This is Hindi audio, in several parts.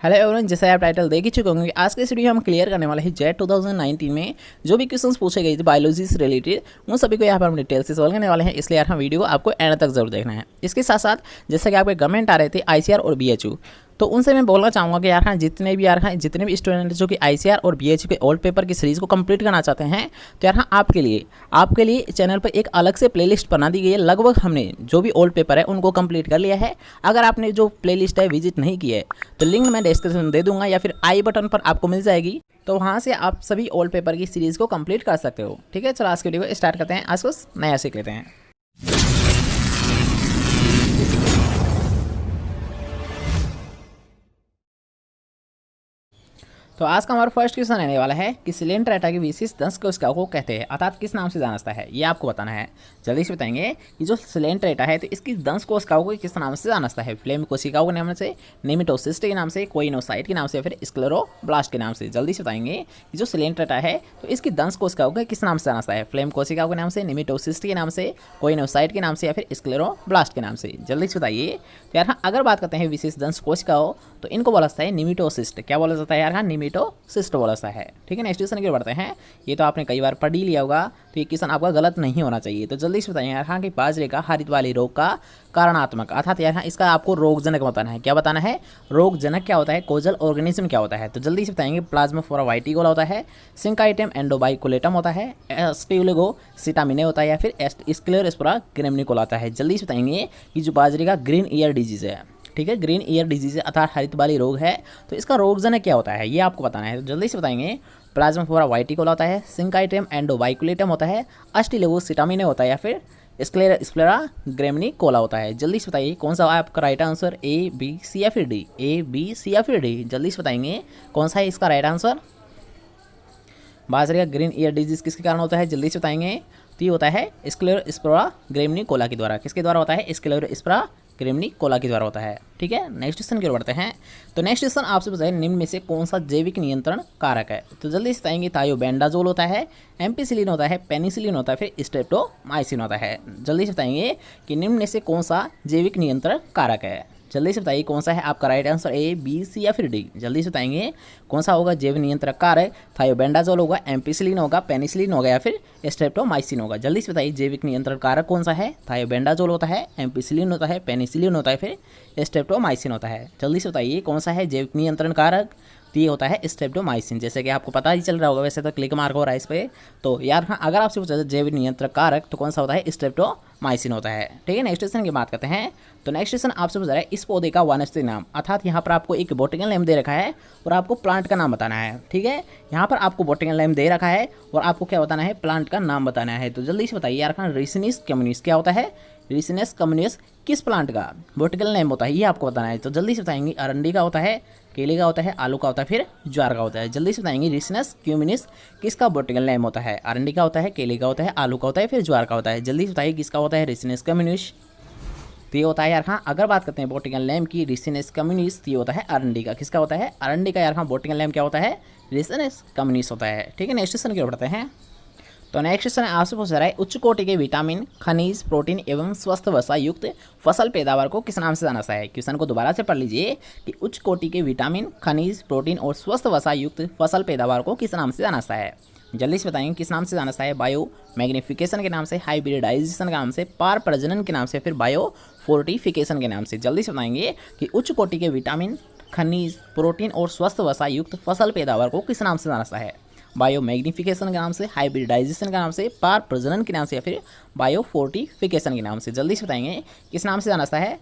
हेलो एवरीवन, जैसे आप टाइटल देख ही चुके होंगे, आज के इस वीडियो हम क्लियर करने वाले हैं जेट 2019 में जो भी क्वेश्चंस पूछे गए थे बायोलॉजी से रिलेटेड, उन सभी को यहाँ पर हम डिटेल से सॉल्व करने वाले हैं। इसलिए यार हम वीडियो आपको एंड तक जरूर देखना है। इसके साथ साथ जैसे कि आपके कमेंट आ रहे थे आईसीआर और बीएचयू, तो उनसे मैं बोलना चाहूँगा कि यार जितने भी स्टूडेंट जो कि आईसीआर और बीएचयू के ओल्ड पेपर की सीरीज़ को कंप्लीट करना चाहते हैं, तो यार आपके लिए चैनल पर एक अलग से प्लेलिस्ट बना दी गई है। लगभग हमने जो भी ओल्ड पेपर है उनको कंप्लीट कर लिया है। अगर आपने जो प्लेलिस्ट है विजिट नहीं की है तो लिंक मैं डिस्क्रिप्शन में दे दूंगा या फिर आई बटन पर आपको मिल जाएगी, तो वहाँ से आप सभी ओल्ड पेपर की सीरीज़ को कंप्लीट कर सकते हो। ठीक है, चलो आज के वीडियो को स्टार्ट करते हैं। आज कुछ नया सीख लेते हैं। तो आज का हमारा फर्स्ट क्वेश्चन रहने वाला है कि सिलेंडर आटा की विशेष दंश कोशिकाओं को कहते हैं, अर्थात किस नाम से जाना जाता है, ये आपको बताना है। जल्दी से बताएंगे कि जो सिलेंडर आटा है तो इसकी दंश कोशिकाओं को किस नाम से जाना जाता है। फ्लेम कोशिकाओं के नाम से, नेमेटोसिस्ट के नाम से, कोइनोसाइट के नाम से, फिर स्क्लेरोब्लास्ट के नाम से। जल्दी से बताएंगे कि जो सिलेंडर आटा है तो इसकी दंश कोशिकाओं को किस नाम से जाना जाता है। फ्लेम कोशिकाओं के नाम से, नेमेटोसिस्ट के नाम से, कोइनोसाइट के नाम से, या फिर स्क्लेरोब्लास्ट के नाम से। जल्दी से बताइए। तो यार अगर बात करते हैं विशेष दंश कोशिकाओं, तो इनको बोला जाता है निमिटोसिस्ट। क्या बोला जाता है यार? निमिटोसिस्ट बोला जाता है। ठीक है, नेक्स्ट क्वेश्चन की ओर बढ़ते हैं। ये तो आपने कई बार पढ़ ही लिया होगा, तो ये क्वेश्चन आपका गलत नहीं होना चाहिए। तो जल्दी से बताइए यार कि बाजरे का हरित वाली रोग का कारणात्मक, अर्थात यार इसका आपको रोगजनक बताना है। क्या बताना है? रोगजनक क्या होता है, कोजल ऑर्गेनिज्म क्या होता है। तो जल्दी से बताएंगे। प्लाज्मोफोरा वाइटिकोला होता है, सिंकाइटम एंडोबाइकोलेटम होता है, एस्टियोलिगोसिटामिने होता है, या फिर स्क्लेरोस्पोरा ग्रेमिनिकोला होता है। जल्दी से बताएंगे कि जो बाजरे का ग्रीन ईयर डिजीज है, ठीक है, ग्रीन ईयर डिजीज अर्थात हरित वाली रोग है, तो इसका रोगजनक क्या होता है ये आपको बताना है। तो जल्दी से बताएंगे। प्लाज्मोफोरा वाइटिकोला होता है, सिंकाइटम एंडोबाइकुलेटम होता है, अस्टिलोगोसिटामिने होता है, या फिर स्क्लेरा ग्रेमिनिकोला होता है। जल्दी से बताइए कौन सा आपका right answer, A B C या फिर डी। ए बी सी या फिर डी, जल्दी से बताएंगे कौन सा है इसका राइट आंसर। बाजरे का ग्रीन ईयर डिजीज किसके कारण होता है? जल्दी से बताएंगे। तो ये होता है स्क्लेरोस्पोरा ग्रेमिनिकोला के द्वारा। किसके द्वारा होता है? स्क्लेरोस्पोरा ग्रेमिनिकोला के द्वारा होता है। ठीक है, नेक्स्ट क्वेश्चन की ओर बढ़ते हैं। तो नेक्स्ट क्वेश्चन आपसे बताइए निम्न में से कौन सा जैविक नियंत्रण कारक है। तो जल्दी से बताएंगे। थायोबेंडाजोल होता है, एम्पिसिलिन होता है, पेनिसिलिन होता है, फिर स्ट्रेप्टोमाइसिन होता है। जल्दी से बताएंगे कि निम्न में से कौन सा जैविक नियंत्रण कारक है। जल्दी से बताइए कौन सा है आपका right answer, A B C या फिर डी। जल्दी से बताएंगे कौन सा होगा जैविक नियंत्रण कारक। थायोबेंडाजोल होगा, एम्पिसिलिन होगा, पेनिसिलिन होगा, या फिर स्ट्रेप्टोमाइसिन होगा। जल्दी से बताइए जैविक नियंत्रण कारक कौन सा है। थायोबेंडाजोल होता है, एम्पिसिलिन होता है, पेनिसिलिन होता है, फिर स्ट्रेप्टोमाइसिन होता है। जल्दी से बताइए कौन सा है जैविक नियंत्रण कारक। तो ये होता है स्ट्रेप्टोमाइसिन। जैसे कि आपको पता ही चल रहा होगा, वैसे तो क्लिक मार्क हो रहा है इस पर। तो यार अगर आपसे पूछा जाए जैविक नियंत्रण कारक तो कौन सा होता है? स्ट्रेप्टोमाइसिन होता है। ठीक है, नेक्स्ट क्वेश्चन की बात करते हैं। तो नेक्स्ट क्वेश्चन आपसे पूछा है इस पौधे का वानस्पतिक नाम, अर्थात यहाँ पर आपको एक बॉटनिकल नेम दे रखा है और आपको प्लांट का नाम बताना है। ठीक है, यहाँ पर आपको बॉटनिकल नेम दे रखा है और आपको क्या बताना है? प्लांट का नाम बताना है। तो जल्दी से बताइए यार रिसिनिस कम्युनिस क्या होता है? रिसिनस कम्युनिस किस प्लांट का बॉटनिकल नेम होता है ये आपको बताना है। तो जल्दी से बताएंगे। अरंडी का होता है, केले का होता है, आलू का होता है, फिर ज्वार का होता है। जल्दी से बताएंगे रिसिनस क्यूमिनिस किसका बॉटनिकल नेम होता है। अरंडी का होता है, केले का होता है, आलू का होता है, फिर ज्वार का होता है। जल्दी से बताइए किसका होता है? Ricinus communis. तो ये होता है यार अगर बात करते हैं बॉटनिकल नेम की रिसिनस कम्युनिस, तो ये होता है अरंडी का। किसका होता है? अरंडी का यार बॉटनिकल नेम क्या होता है? रिसिनस कम्युनिस होता है। ठीक है, नेक्स्ट क्वेश्चन की ओर बढ़ते हैं। तो नेक्स्ट क्वेश्चन आपसे पूछ रहा है उच्च कोटि के विटामिन, खनिज, प्रोटीन एवं स्वस्थ वसा युक्त फसल पैदावार को किस नाम से जाना जाता है। क्वेश्चन को दोबारा से पढ़ लीजिए कि उच्च कोटि के विटामिन, खनिज, प्रोटीन और स्वस्थ वसा युक्त फसल पैदावार को किस नाम से जाना जाता है। जल्दी से बताएंगे किस नाम से जाना जाता है। बायो मैग्निफिकेशन के नाम से, हाइब्रिडाइजेशन के नाम से, पार प्रजनन के नाम से, फिर बायो फोर्टिफिकेशन के नाम से। जल्दी से बताएंगे कि उच्च कोटि के विटामिन, खनिज, प्रोटीन और स्वस्थ वसा युक्त फसल पैदावार को किस नाम से जाना जाता है। बायो मैग्निफिकेशन के नाम से, हाइब्रिडाइजेशन के नाम से, पार प्रजनन के नाम से, या फिर बायो फोर्टिफिकेशन के नाम से। जल्दी से बताएंगे किस नाम से जाना जाता है।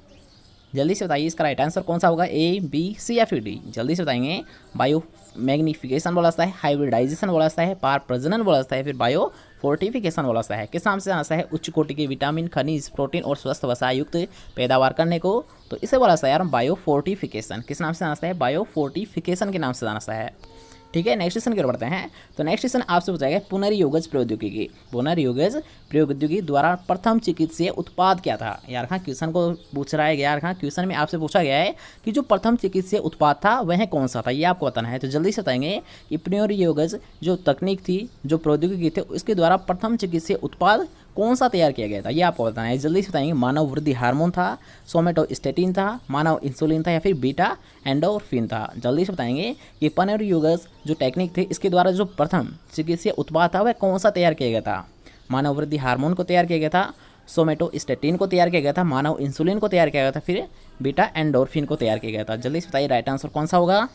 जल्दी से बताइए इसका राइट आंसर कौन सा होगा, ए बी सी या फिर डी। जल्दी से बताएंगे। बायो मैग्निफिकेशन बोला जाता है, हाइब्रिडाइजेशन बोला जाता है, पार प्रजनन बोला जाता है, फिर बायो फोर्टिफिकेशन बोला जाता है। किस नाम से जाना जाता है? उच्च कोटि के विटामिन, खनिज, प्रोटीन और स्वस्थ वसा युक्त पैदावार करने को, तो इसे बोला जाता है यार बायो फोर्टिफिकेशन। किस नाम से जाना जाता है? बायो फोर्टिफिकेशन के नाम से जाना जाता है। ठीक है, नेक्स्ट क्वेश्चन की ओर बढ़ते हैं। तो नेक्स्ट क्वेश्चन आपसे पूछा गया पुनर्योगज प्रौद्योगिकी, पुनर्योगज प्रौद्योगिकी द्वारा प्रथम चिकित्सीय उत्पाद क्या था। यार क्वेश्चन को पूछ रहा है यार क्वेश्चन में आपसे पूछा गया है कि जो प्रथम चिकित्सीय उत्पाद था वह कौन सा था, ये आपको बताना है। तो जल्दी से बताएंगे कि पुनर्योगज जो तकनीक थी, जो प्रौद्योगिकी थी, उसके द्वारा प्रथम चिकित्सीय उत्पाद कौन सा तैयार किया गया था ये आपको बताना है। जल्दी से बताएंगे। मानव वृद्धि हार्मोन था, सोमेटोस्टेटिन था, मानव इंसुलिन था या फिर बीटा एंडोर्फिन था। जल्दी से बताएंगे कि पुनर्युगज जो टेक्निक थी इसके द्वारा जो प्रथम चिकित्सीय उत्पाद था वह कौन सा तैयार किया गया था। मानव वृद्धि हार्मोन को तैयार किया गया था, सोमेटोस्टेटिन को तैयार किया गया था, मानव इंसुलिन को तैयार किया गया था, फिर बीटा एंडोर्फिन को तैयार किया गया था। जल्दी से बताइए राइट आंसर कौन सा होगा।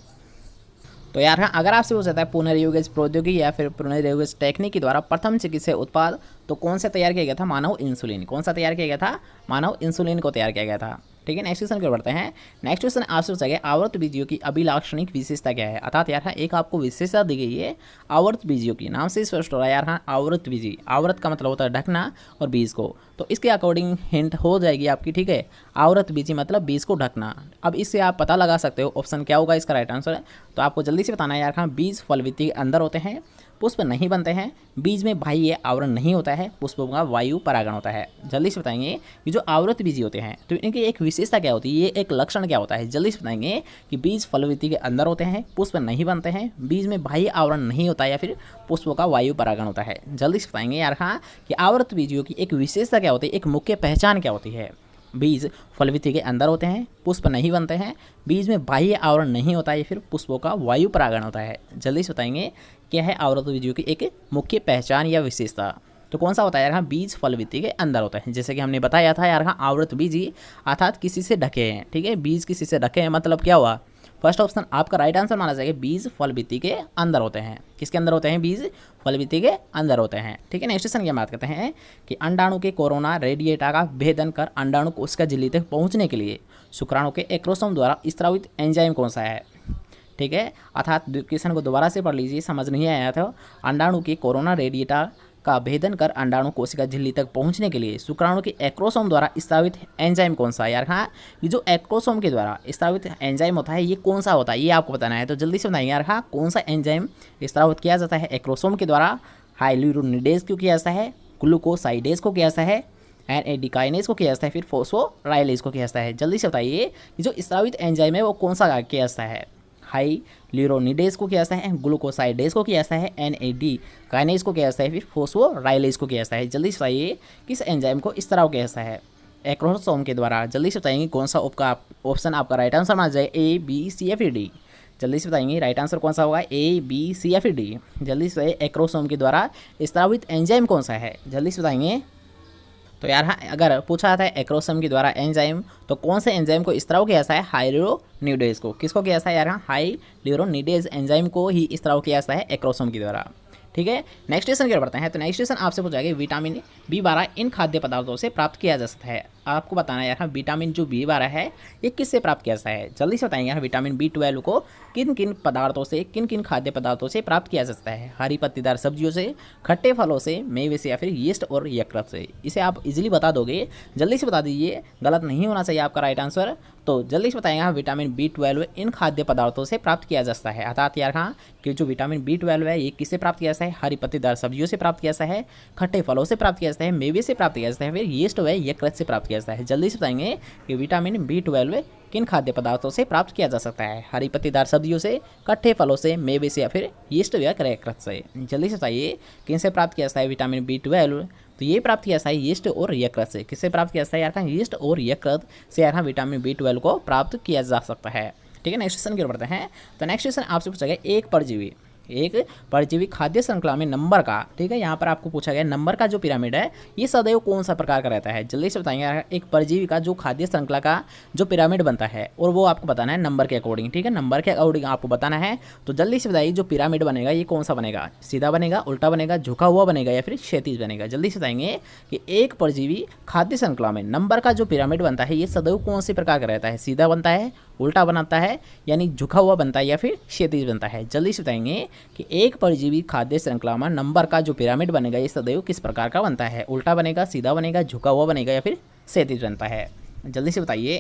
तो यार हाँ, अगर आपसे पूछा जाता है पुनर्युगज प्रौद्योगिकी या फिर पुनर्युगज टेक्निक के द्वारा प्रथम चिकित्सीय उत्पाद तो कौन सा तैयार किया गया था। मानव इंसुलिन। कौन सा तैयार किया गया था। मानव इंसुलिन को तैयार किया गया था। ठीक है, नेक्स्ट क्वेश्चन की ओर बढ़ते हैं। नेक्स्ट क्वेश्चन आपसे पूछा गया आवर्त बीजियों की अभिलाक्षणिक विशेषता क्या है। अर्थात यार हाँ, एक आपको विशेषता दी गई है आवर्त बीजियों की। नाम से स्पष्ट हो रहा है यार हाँ, आवर्त बीजी। आवर्त का मतलब होता है ढकना और बीज को, तो इसके अकॉर्डिंग हिंट हो जाएगी आपकी। ठीक है, आवर्त बीजी मतलब बीज को ढकना। अब इससे आप पता लगा सकते हो ऑप्शन क्या होगा इसका राइट आंसर। तो आपको जल्दी से बताना है यार हाँ, बीज फलविति के अंदर होते हैं, पुष्प नहीं बनते हैं, बीज में बाह्य आवरण नहीं होता है, पुष्पों का वायु परागण होता है। जल्दी से बताएंगे ये जो आवृत बीजी होते हैं तो इनकी एक विशेषता क्या होती है, ये एक लक्षण क्या होता है। जल्दी से बताएंगे कि बीज फलवृत्ति के अंदर होते हैं, पुष्प नहीं बनते हैं, बीज में बाह्य आवरण नहीं होता है या फिर पुष्पों का वायु परागण होता है। जल्दी से बताएंगे यार हाँ कि आवृत बीजियों की एक विशेषता क्या होती है, एक मुख्य पहचान क्या होती है। बीज फलवृत्ति के अंदर होते हैं, पुष्प नहीं बनते हैं, बीज में बाह्य आवरण नहीं होता है, फिर पुष्पों का वायु परागण होता है। जल्दी से बताएंगे क्या है आवृत बीजियों की एक मुख्य पहचान या विशेषता। तो कौन सा होता है यार हाँ, बीज फलवृत्ति के अंदर होता है। जैसे कि हमने बताया था यार हाँ, आवृत बीजी अर्थात किसी से ढके हैं। ठीक है, बीज किसी से ढके हैं मतलब क्या हुआ, फर्स्ट ऑप्शन आपका राइट आंसर माना जाएगा। बीज फलवृत्ति के अंदर होते हैं। किसके अंदर होते हैं, बीज फलवृत्ति के अंदर होते हैं। ठीक है, नेक्स्ट क्वेश्चन की बात करते हैं कि अंडाणु के कोरोना रेडिएटा का भेदन कर अंडाणु कोशिका झिल्ली तक पहुंचने के लिए शुक्राणु के एक्रोसोम द्वारा स्रावित एंजाइम कौन सा है। ठीक है, अर्थात क्वेश्चन को दोबारा से पढ़ लीजिए, समझ नहीं आया था। अंडाणु के कोरोना रेडिएटा का भेदन कर अंडाणु कोशिका झिल्ली तक पहुंचने के लिए शुक्राणु के एक्रोसोम द्वारा स्रावित एंजाइम कौन सा है। यार हाँ, ये जो एक्रोसोम के द्वारा स्रावित एंजाइम होता है ये कौन सा होता है ये आपको बताना है। तो जल्दी से बताइए यार हाँ, कौन सा एंजाइम स्रावित किया जाता है एक्रोसोम के द्वारा। हाइल्यूरोनिडेज को किया जाता है, ग्लूकोसाइडेज को किया जाता है, NAD-काइनेज को किया जाता है, फिर फॉस्फोराइलेज को किया जाता है। जल्दी से बताइए जो स्रावित एंजाइम है वो कौन सा किया जाता है। हाइल्यूरोनिडेज को किया जाता है, ग्लूकोसाइडेज को किया जाता है, NAD काइनेज को किया जाता है, फिर फॉस्फोराइलेज को किया जाता है। जल्दी से बताइए किस एंजाइम को इस तरह किया जाता है एक्रोसोम के द्वारा। जल्दी से बताएंगे कौन सा ऑप्शन आपका राइट आंसर माना जाए, A, B, C या फिर D। जल्दी से बताएंगे राइट आंसर कौन सा होगा, A, B, C या फिर D। जल्दी से बताइए एक्रोसोम के द्वारा स्रावित एंजाइम कौन सा है। जल्दी से बताएंगे। तो यार हाँ, अगर पूछा जाता है एक्रोसोम के द्वारा एंजाइम तो कौन से एंजाइम को स्राव किया जाता है, हाइल्यूरोनिडेज को। किसको किया जाता है यार हाँ, हाइल्यूरोनिडेज एंजाइम को ही स्राव किया जाता है एक्रोसोम के द्वारा। ठीक है, नेक्स्ट क्वेश्चन की ओर बढ़ते हैं। तो नेक्स्ट क्वेश्चन आपसे पूछा गया विटामिन B12 इन खाद्य पदार्थों से प्राप्त किया जा सकता है। आपको बताना है यार हाँ, विटामिन जो B12 है ये किससे प्राप्त किया जाता है। जल्दी से बताएंगे यार, विटामिन B12 को किन किन पदार्थों से, किन किन खाद्य पदार्थों से प्राप्त किया जा सकता है। हरी पत्तीदार सब्जियों से, खट्टे फलों से, मेवे से या फिर यीस्ट और यकृत से। इसे आप इजीली बता दोगे, जल्दी से बता दीजिए, गलत नहीं होना चाहिए आपका राइट आंसर। तो जल्दी से बताएंगे हाँ, विटामिन B12 इन खाद्य पदार्थों से प्राप्त किया जा सकता है। अर्थात यार हाँ, कि जो विटामिन B12 है ये किससे प्राप्त किया जाता है, हरी पत्तीदार सब्जियों से प्राप्त किया जाता है, खट्टे फलों से प्राप्त किया जाता है, मेवे से प्राप्त किया जाता है, फिर यीस्ट व यकृत से प्राप्त किया जाता है। जल्दी से बताएंगे कि विटामिन B12 किन खाद्य पदार्थों से प्राप्त किया जा सकता है, हरी पत्तीदार सब्जियों से, खट्टे फलों से, मेवे से या फिर यीस्ट व यकृत से। जल्दी से बताइए किन से प्राप्त किया जाता है विटामिन B12। तो ये प्राप्त किया जाता है यीस्ट और यकृत से। किससे प्राप्त किया जाता है यार हाँ, यीस्ट और यकृत से यार हाँ, विटामिन B12 को प्राप्त किया जा सकता है। ठीक है, नेक्स्ट क्वेश्चन की ओर बढ़ते हैं। तो नेक्स्ट क्वेश्चन आपसे पूछा गया एक परजीवी खाद्य श्रृंखला में नंबर का, ठीक है, यहाँ पर आपको पूछा गया नंबर का जो पिरामिड है ये सदैव कौन सा प्रकार का रहता है। जल्दी से बताएंगे एक परजीवी का जो खाद्य श्रृंखला का जो पिरामिड बनता है और वो आपको बताना है नंबर के अकॉर्डिंग। ठीक है, नंबर के अकॉर्डिंग आपको बताना है। तो जल्दी से बताइए जो पिरामिड बनेगा ये कौन सा बनेगा, सीधा बनेगा, उल्टा बनेगा, झुका हुआ बनेगा या फिर क्षैतिज बनेगा। जल्दी से बताएंगे कि एक परजीवी खाद्य श्रृंखला में नंबर का जो पिरामिड बनता है ये सदैव कौन से प्रकार का रहता है, सीधा बनता है, उल्टा बनाता है यानी झुका हुआ बनता है या फिर क्षैतिज बनता है। जल्दी से बताएंगे कि एक परजीवी खाद्य श्रृंखला में नंबर का जो पिरामिड बनेगा ये सदैव किस प्रकार का बनता है, उल्टा बनेगा, सीधा बनेगा, झुका हुआ बनेगा या फिर क्षैतिज बनता है। जल्दी से बताइए।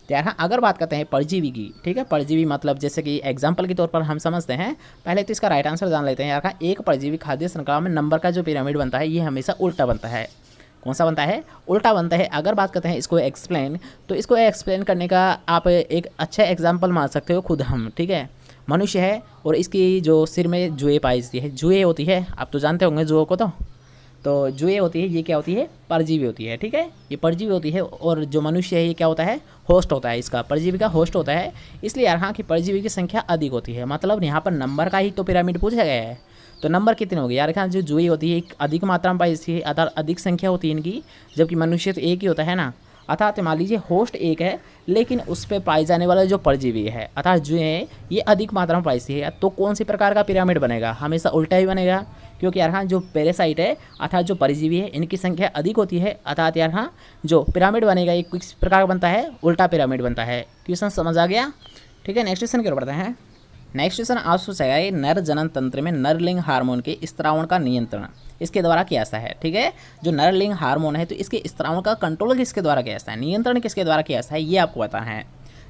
तो यार अगर बात करते हैं परजीवी की, ठीक है, परजीवी मतलब जैसे कि एग्जाम्पल के तौर पर हम समझते हैं, पहले तो इसका राइट आंसर जान लेते हैं। यार एक परजीवी खाद्य श्रृंखला में नंबर का जो पिरामिड बनता है ये हमेशा उल्टा बनता है। कौन सा बनता है, उल्टा बनता है। अगर बात करते हैं इसको एक्सप्लेन, तो इसको एक्सप्लेन करने का आप एक अच्छा एग्जांपल मान सकते हो खुद हम। ठीक है, मनुष्य है और इसकी जो सिर में जुए पाई जाती है, जुए होती है, आप तो जानते होंगे जुओं को। तो तो जो ये होती है ये क्या होती है, परजीवी होती है। ठीक है, ये परजीवी होती है और जो मनुष्य है ये क्या होता है, होस्ट होता है, इसका परजीवी का होस्ट होता है। इसलिए यार हाँ कि परजीवी की संख्या अधिक होती है, मतलब यहाँ पर नंबर का ही तो पिरामिड पूछा गया है। तो नंबर कितने हो गए यार, जो जुई होती है एक अधिक मात्रा में पाई है, अर्थात अधिक संख्या होती है इनकी, जबकि मनुष्य तो एक ही होता है ना। अर्थात मान लीजिए होस्ट एक है लेकिन उस पर पाई जाने वाला जो परजीवी है अर्थात जो है ये अधिक मात्रा में पाई है, तो कौन सी प्रकार का पिरामिड बनेगा, हमेशा उल्टा ही बनेगा। क्योंकि यार हाँ जो पैरासाइट है अर्थात जो परजीवी है इनकी संख्या अधिक होती है, अर्थात यार हाँ जो पिरामिड बनेगा ये किस प्रकार का बनता है, उल्टा पिरामिड बनता है। क्वेश्चन समझ आ गया। ठीक है, नेक्स्ट क्वेश्चन की ओर बढ़ते हैं। नेक्स्ट क्वेश्चन आप पूछेगा ये नर जनन तंत्र में नरलिंग हार्मोन के स्त्रावण का नियंत्रण इसके द्वारा किया जाता है। ठीक है, जो नरलिंग हार्मोन है तो इसके स्त्रावण का कंट्रोल किसके द्वारा किया जाता है, नियंत्रण किसके द्वारा किया जाता है, ये आपको बताना है।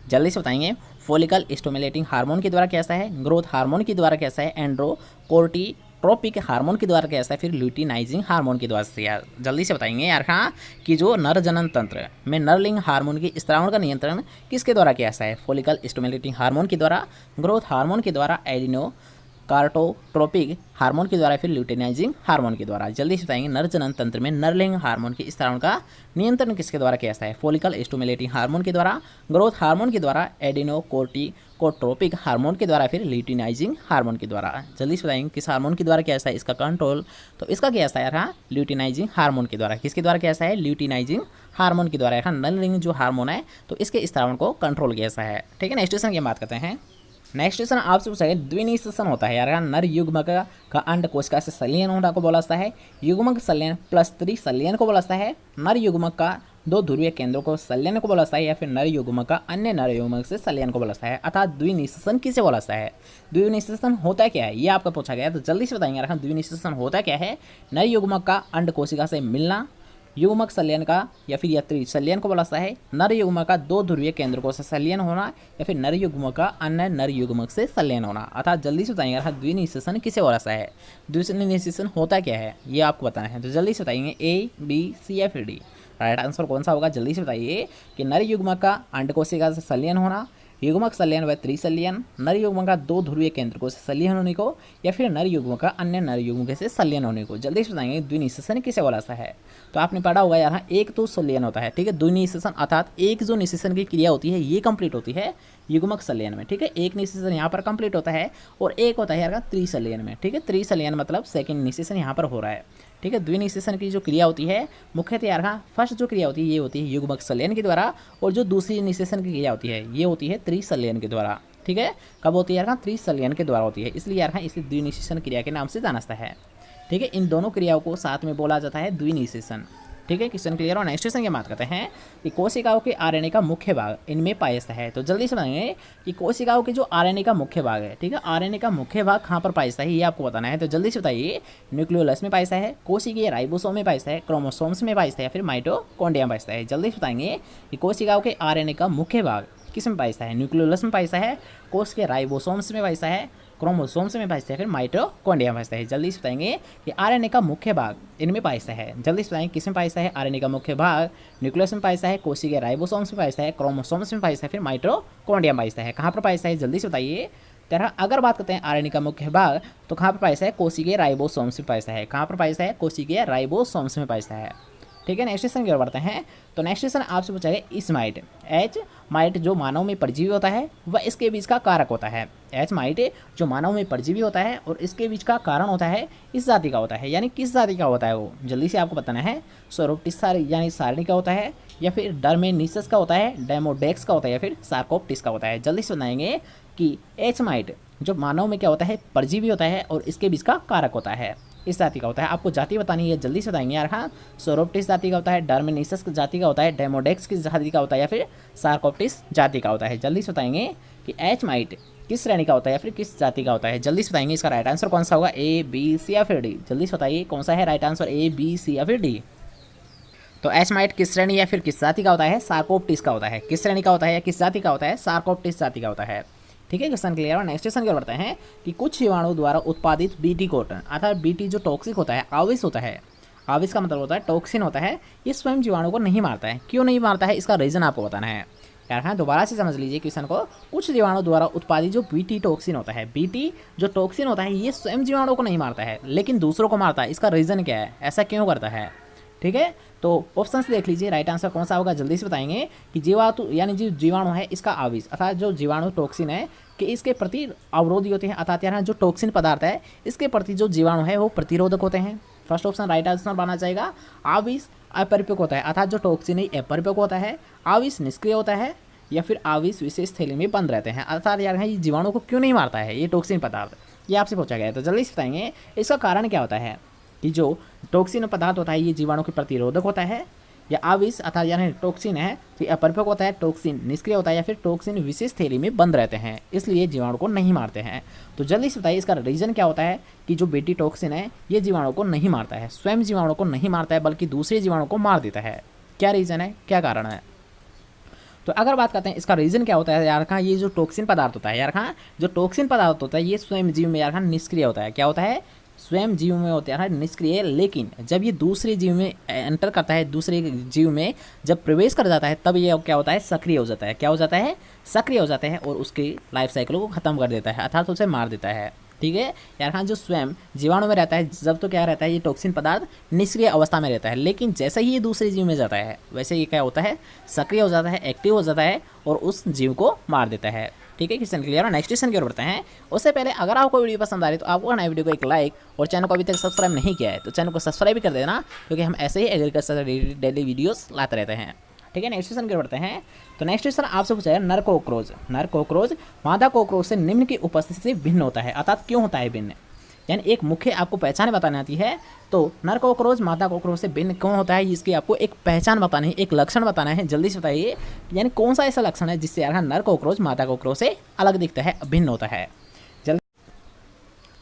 जल्दी से बताएंगे। फोलिकल स्टिमुलेटिंग हार्मोन के द्वारा किया जाता है, ग्रोथ हार्मोन के द्वारा किया जाता है, एंड्रोकोर्टिट्रोपिक हार्मोन के द्वारा किया जाता है, फिर ल्यूटिनाइजिंग हार्मोन के द्वारा से। यार जल्दी से बताएंगे यार हाँ कि जो नर जनन तंत्र में नरलिंग हार्मोन के स्त्रावण का नियंत्रण किसके द्वारा किया जाता है, फोलिकल स्टिमुलेटिंग हार्मोन के द्वारा, ग्रोथ हार्मोन के द्वारा, एडिनो कार्टोट्रोपिक हार्मोन के द्वारा, फिर ल्यूटिनाइजिंग हार्मोन के द्वारा। जल्दी से बताएंगे नर जनन तंत्र में नरलिंग हार्मोन के स्त्रावण का नियंत्रण किसके द्वारा किया जाता है, फोलिकल स्टिमुलेटिंग हार्मोन के द्वारा, ग्रोथ हार्मोन के द्वारा, एडिनोकोर्टिकोट्रोपिक हार्मोन के द्वारा, फिर ल्यूटिनाइजिंग हार्मोन के द्वारा। जल्दी से बताएंगे किस हार्मोन के द्वारा किया जाता है इसका कंट्रोल, तो इसका किया जाता है हाँ ल्यूटिनाइजिंग हार्मोन के द्वारा। किसके द्वारा किया जाता है, ल्यूटिनाइजिंग हार्मोन के द्वारा। हाँ नरलिंग जो हार्मोन है तो इसके स्त्रावण को कंट्रोल किया जाता है। ठीक है, नेक्स्ट क्वेश्चन की बात करते हैं। नेक्स्ट क्वेश्चन आपसे पूछा गया द्विनिषेचन होता है यार नर युग्मक का अंड कोशिका से संलयन होना को बोला जाता है, युग्मक संलयन प्लस त्रिसंलयन को बोला जाता है, नर युग्मक का दो ध्रुवीय केंद्रों को संलयन को बोला जाता है, या फिर नर युग्मक का अन्य नर युग्मक से संलयन को बोला जाता है। अर्थात द्विनिषेचन किसे बोला जाता है, द्विनिषेचन होता क्या है ये आपका पूछा गया। तो जल्दी से बताएंगे यार द्विनिषेचन होता क्या है, नर युग्मक का अंड कोशिका से मिलना, युग्मक संलयन का या फिर या त्रिसंलयन को बोला जाता है, नर युग्मक का दो ध्रुवीय केंद्रों से संलयन होना, या फिर नर युग्मक का अन्य नर युग्मक से संलयन होना। अर्थात जल्दी से बताएंगे यार द्विनिषेचन किसे बोला जाता है, द्विनिषेचन होता क्या है ये आपको बताना है। तो जल्दी से बताएंगे A, B, C या फिर D। राइट आंसर कौन सा होगा, जल्दी से बताइए कि नर युग्मक का अंड कोशिका से संलयन होना, युग्मक संलयन व त्रिसंलयन, नर युग्मक का दो ध्रुवीय केंद्र को से संलयन होने को, या फिर नर युग्मक का अन्य नर युग्मक से संलयन होने को। जल्दी से बताएंगे द्विनिषेचन किसे बोला जाता है। तो आपने पढ़ा होगा यार एक तो संलयन होता है। ठीक है, द्विनिषेचन अर्थात एक जो निषेचन की क्रिया होती है ये कंप्लीट होती है युग्मक संलयन में। ठीक है, एक निषेचन यहाँ पर कंप्लीट होता है और एक होता है यार त्रिसंलयन में। ठीक है, त्रिसंलयन मतलब सेकेंड निषेचन यहाँ पर हो रहा है। ठीक है, द्विनिषेचन की जो क्रिया होती है मुख्यतः यार फर्स्ट जो क्रिया होती है ये होती है युग्मक संलयन के द्वारा, और जो दूसरी निषेचन की क्रिया होती है ये होती है त्रिसंलयन के द्वारा। ठीक है, कब होती है यार त्रिसंलयन के द्वारा होती है, इसलिए यार इसे द्विनिषेचन क्रिया के नाम से जाना जाता है। ठीक है, इन दोनों क्रियाओं को साथ में बोला जाता है द्विनिषेचन। ठीक है, क्वेश्चन क्लियर हो। नेक्स्ट क्वेश्चन की बात करते हैं कि कोशिकाओं के आरएनए का मुख्य भाग इनमें पाया जाता है। तो जल्दी से बताएंगे कि कोशिकाओं के जो आरएनए का मुख्य भाग है, ठीक है, आरएनए का मुख्य भाग कहाँ पर पाया जाता है ये आपको बताना है। तो जल्दी से बताइए न्यूक्लियोलस में पाया जाता है, कोशिकीय राइबोसोम में पाया जाता है, क्रोमोसोम्स में पाया जाता है, या फिर माइटोकॉन्ड्रिया में पाया जाता है। जल्दी से बताएंगे कि कोशिकाओं के आरएनए का मुख्य भाग किस में पाया जाता है, न्यूक्लियोलस में पाया जाता है, कोश के राइबोसोम्स में पाया जाता है, क्रोमोसोम्स में पाया जाता है, फिर माइटोकॉन्ड्रिया में पाया जाता है। जल्दी से बताएंगे कि आरएनए का मुख्य भाग इनमें पाया जाता है। जल्दी से बताएंगे किस में पाया जाता है, आरएनए का मुख्य भाग न्यूक्लियस में पाया जाता है, कोशिकीय राइबोसोम्स में पाया जाता है, क्रोमोसोम्स में पाया जाता है, फिर माइटोकॉन्ड्रिया में पाया जाता है। कहाँ पर पाया जाता है जल्दी से बताइए। तरह अगर बात करते हैं आरएनए का मुख्य भाग तो कहाँ पर पाया जाता है, कोशिकीय राइबोसोम्स में पाया जाता है। कहाँ पर पाया जाता है, कोशिकीय राइबोसोम्स में पाया जाता है। ठीक है, नेक्स्ट क्वेश्चन की ओर बढ़ते हैं। तो नेक्स्ट क्वेश्चन आपसे पूछा गया इस्माइट, एच माइट जो मानव में परजीवी होता है वह इसके बीच का कारक होता है। एच माइट जो मानव में परजीवी होता है और इसके बीच का कारण होता है इस जाति का होता है, यानी किस जाति का होता है वो जल्दी से आपको बताना है। सोरोप्टिस यानी सारणी का होता है, या फिर डर्मेनिसस का होता है, डेमोडेक्स का होता है, या फिर सार्कोप्टिस का होता है। जल्दी से बताएंगे कि एच माइट जो मानव में क्या होता है, परजीवी होता है और इसके बीच का कारक होता है इस जाति का होता है। आपको जाति बतानी है, जल्दी से बताएंगे यार। हाँ, सोरोप्टिस जाति का होता है, डर्मेनिसस जाति का होता है, डेमोडेक्स की जाति का होता है, या फिर सार्कोप्टिस जाति का होता है। जल्दी से बताएंगे कि एच माइट किस श्रेणी का होता है या फिर किस जाति का होता है। जल्दी से बताएंगे इसका राइट आंसर कौन सा होगा, ए, बी, सी या फिर डी। जल्दी से बताइए कौन सा है right answer, A, B, C या फिर डी। तो एच माइट किस श्रेणी या फिर किस जाति का होता है, सार्कोप्टिस का होता है। किस श्रेणी का होता है या किस जाति का होता है, सार्कोप्टिस जाति का होता है। ठीक है, क्वेश्चन क्लियर है। नेक्स्ट क्वेश्चन की ओर बढ़ते हैं कि कुछ जीवाणु द्वारा उत्पादित बीटी कोटन अर्थात बीटी जो टॉक्सिक होता है, आविष होता है, आविष का मतलब होता है टॉक्सिन होता है, ये स्वयं जीवाणु को नहीं मारता है। क्यों नहीं मारता है इसका रीजन आपको बताना है। यार हाँ दोबारा से समझ लीजिए क्वेश्चन को। कुछ जीवाणु द्वारा उत्पादित जो बीटी टॉक्सिन होता है, बीटी जो टॉक्सिन होता है ये स्वयं जीवाणु को नहीं मारता है लेकिन दूसरों को मारता है। इसका रीज़न क्या है, ऐसा क्यों करता है? ठीक है, तो ऑप्शन से देख लीजिए राइट आंसर कौन सा होगा, जल्दी से बताएंगे कि जीवाणु यानी जो जीवाणु है इसका आविष अर्थात जो जीवाणु टॉक्सिन है कि इसके प्रति अवरोधी होते हैं, अर्थात यार जो टॉक्सिन पदार्थ है इसके प्रति जो जीवाणु है वो प्रतिरोधक होते हैं। फर्स्ट ऑप्शन राइट आंसर बनना चाहेगा। आविष अपरिपक्व होता है अर्थात जो टॉक्सिन है अपरिपक्व होता है। आविष निष्क्रिय होता है या फिर आविष विशेष थैली में बंद रहते हैं, अर्थात यार ये जीवाणु को क्यों नहीं मारता है ये टॉक्सिन पदार्थ, ये आपसे पूछा गया है। तो जल्दी से बताएंगे इसका कारण क्या होता है कि जो टॉक्सिन पदार्थ होता है ये जीवाणु के प्रतिरोधक होता है, या आविष अर्थात यानी टॉक्सिन है तो अपरिपक्व होता है, टॉक्सिन निष्क्रिय होता है या फिर टॉक्सिन विशेष थैली में बंद रहते हैं इसलिए जीवाणु को नहीं मारते हैं। तो जल्दी से बताइए इसका रीज़न क्या होता है कि जो बीटी टॉक्सिन है ये जीवाणु को नहीं मारता है, स्वयं जीवाणु को नहीं मारता है बल्कि दूसरे जीवाणु को मार देता है। क्या रीज़न है, क्या कारण है? तो अगर बात करते हैं इसका रीज़न क्या होता है यार कहाँ, ये जो टॉक्सिन पदार्थ होता है यार कहाँ, जो टॉक्सिन पदार्थ होता है ये स्वयं जीव में यार कहाँ निष्क्रिय होता है। क्या होता है, स्वयं जीव में होता है निष्क्रिय, लेकिन जब ये दूसरे जीव में एंटर करता है, दूसरे जीव में जब प्रवेश कर जाता है तब ये क्या होता है, सक्रिय हो जाता है। क्या हो जाता है, सक्रिय हो जाता है और उसकी लाइफ साइकिल को ख़त्म कर देता है अर्थात उसे मार देता है। ठीक है यार हाँ, जो स्वयं जीवाणु में रहता है जब तो क्या रहता है ये टॉक्सिन पदार्थ निष्क्रिय अवस्था में रहता है, लेकिन जैसे ही ये दूसरे जीव में जाता है वैसे ये क्या होता है, सक्रिय हो जाता है, एक्टिव हो जाता है और उस जीव को मार देता है। ठीक है, क्वेश्चन क्लियर है। नेक्स्ट क्वेश्चन की ओर बढ़ते हैं। उससे पहले अगर आपको वीडियो पसंद आ रही है तो आपको नए वीडियो को एक लाइक और चैनल को अभी तक सब्सक्राइब नहीं किया है तो चैनल को सब्सक्राइब भी कर देना, क्योंकि हम ऐसे ही एग्रीकल्चर डेली वीडियोस लाते रहते हैं। ठीक है, नेक्स्ट क्वेश्चन की ओर बढ़ते हैं। तो नेक्स्ट क्वेश्चन आपसे पूछा है नर कॉकरोच, नर कॉकरोच मादा कॉकरोच से निम्न की उपस्थिति से भिन्न होता है, अर्थात क्यों होता है भिन्न, यानी एक मुख्य आपको पहचान बतानी आती है। तो नर कॉकरोच मादा कॉकरोच से भिन्न क्यों होता है, इसकी आपको एक पहचान बतानी है, एक लक्षण बताना है। जल्दी से बताइए यानी कौन सा ऐसा लक्षण है जिससे यार नर कॉकरोच मादा कॉकरोच से अलग दिखता है, भिन्न होता है।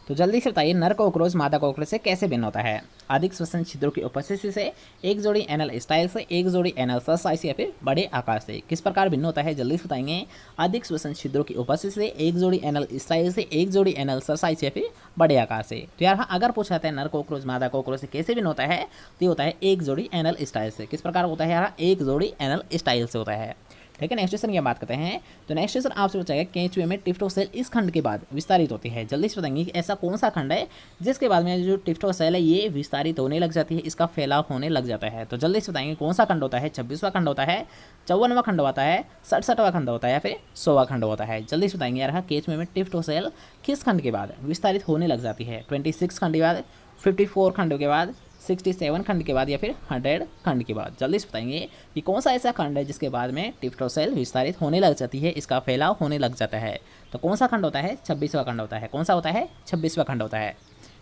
तो जल्दी से बताइए नर कॉकरोच मादा कॉकरोच से कैसे भिन्न होता है। अधिक श्वसन छिद्रों की उपस्थिति से, एक जोड़ी एनल स्टाइल से, एक जोड़ी एनल साइज या फिर बड़े आकार से। किस प्रकार भिन्न होता है, जल्दी से बताएंगे। अधिक श्वसन छिद्रों की उपस्थिति से, एक जोड़ी एनल स्टाइल से, एक जोड़ी एनल साइज या फिर बड़े आकार से। तो यार हाँ, अगर पूछा जाता है नर कॉकरोच मादा कॉकरोच से कैसे भिन्न होता है तो ये होता है एक जोड़ी एनल स्टाइल से। किस प्रकार होता है यार, एक जोड़ी एनल स्टाइल से होता है। ठीक है, नेक्स्ट क्वेश्चन की बात करते हैं। तो नेक्स्ट क्वेश्चन आपसे पूछा गया केंचुए में टिप्टोसेल इस खंड के बाद विस्तारित होती है। जल्दी से बताएंगे कि ऐसा कौन सा खंड है जिसके बाद में जो टिप्टोसेल है ये विस्तारित होने लग जाती है, इसका फैलाव होने लग जाता है। तो जल्दी से बताएंगे कौन सा खंड होता है, 26वां खंड होता है, 54वां खंड होता है, 67वां खंड होता है या फिर 100वां खंड होता है। जल्दी से बताएंगे यार केंचुए में टिप्टोसेल किस खंड के बाद विस्तारित होने लग जाती है, 26 खंड के बाद, 54 खंड के बाद, 67 खंड के बाद या फिर 100 खंड के बाद। जल्दी से बताएंगे कि कौन सा ऐसा खंड है जिसके बाद में टिप्टोसेल विस्तारित होने लग जाती है, इसका फैलाव होने लग जाता है। तो कौन सा खंड होता है, 26वां खंड होता है। कौन सा होता है, 26वां खंड होता है।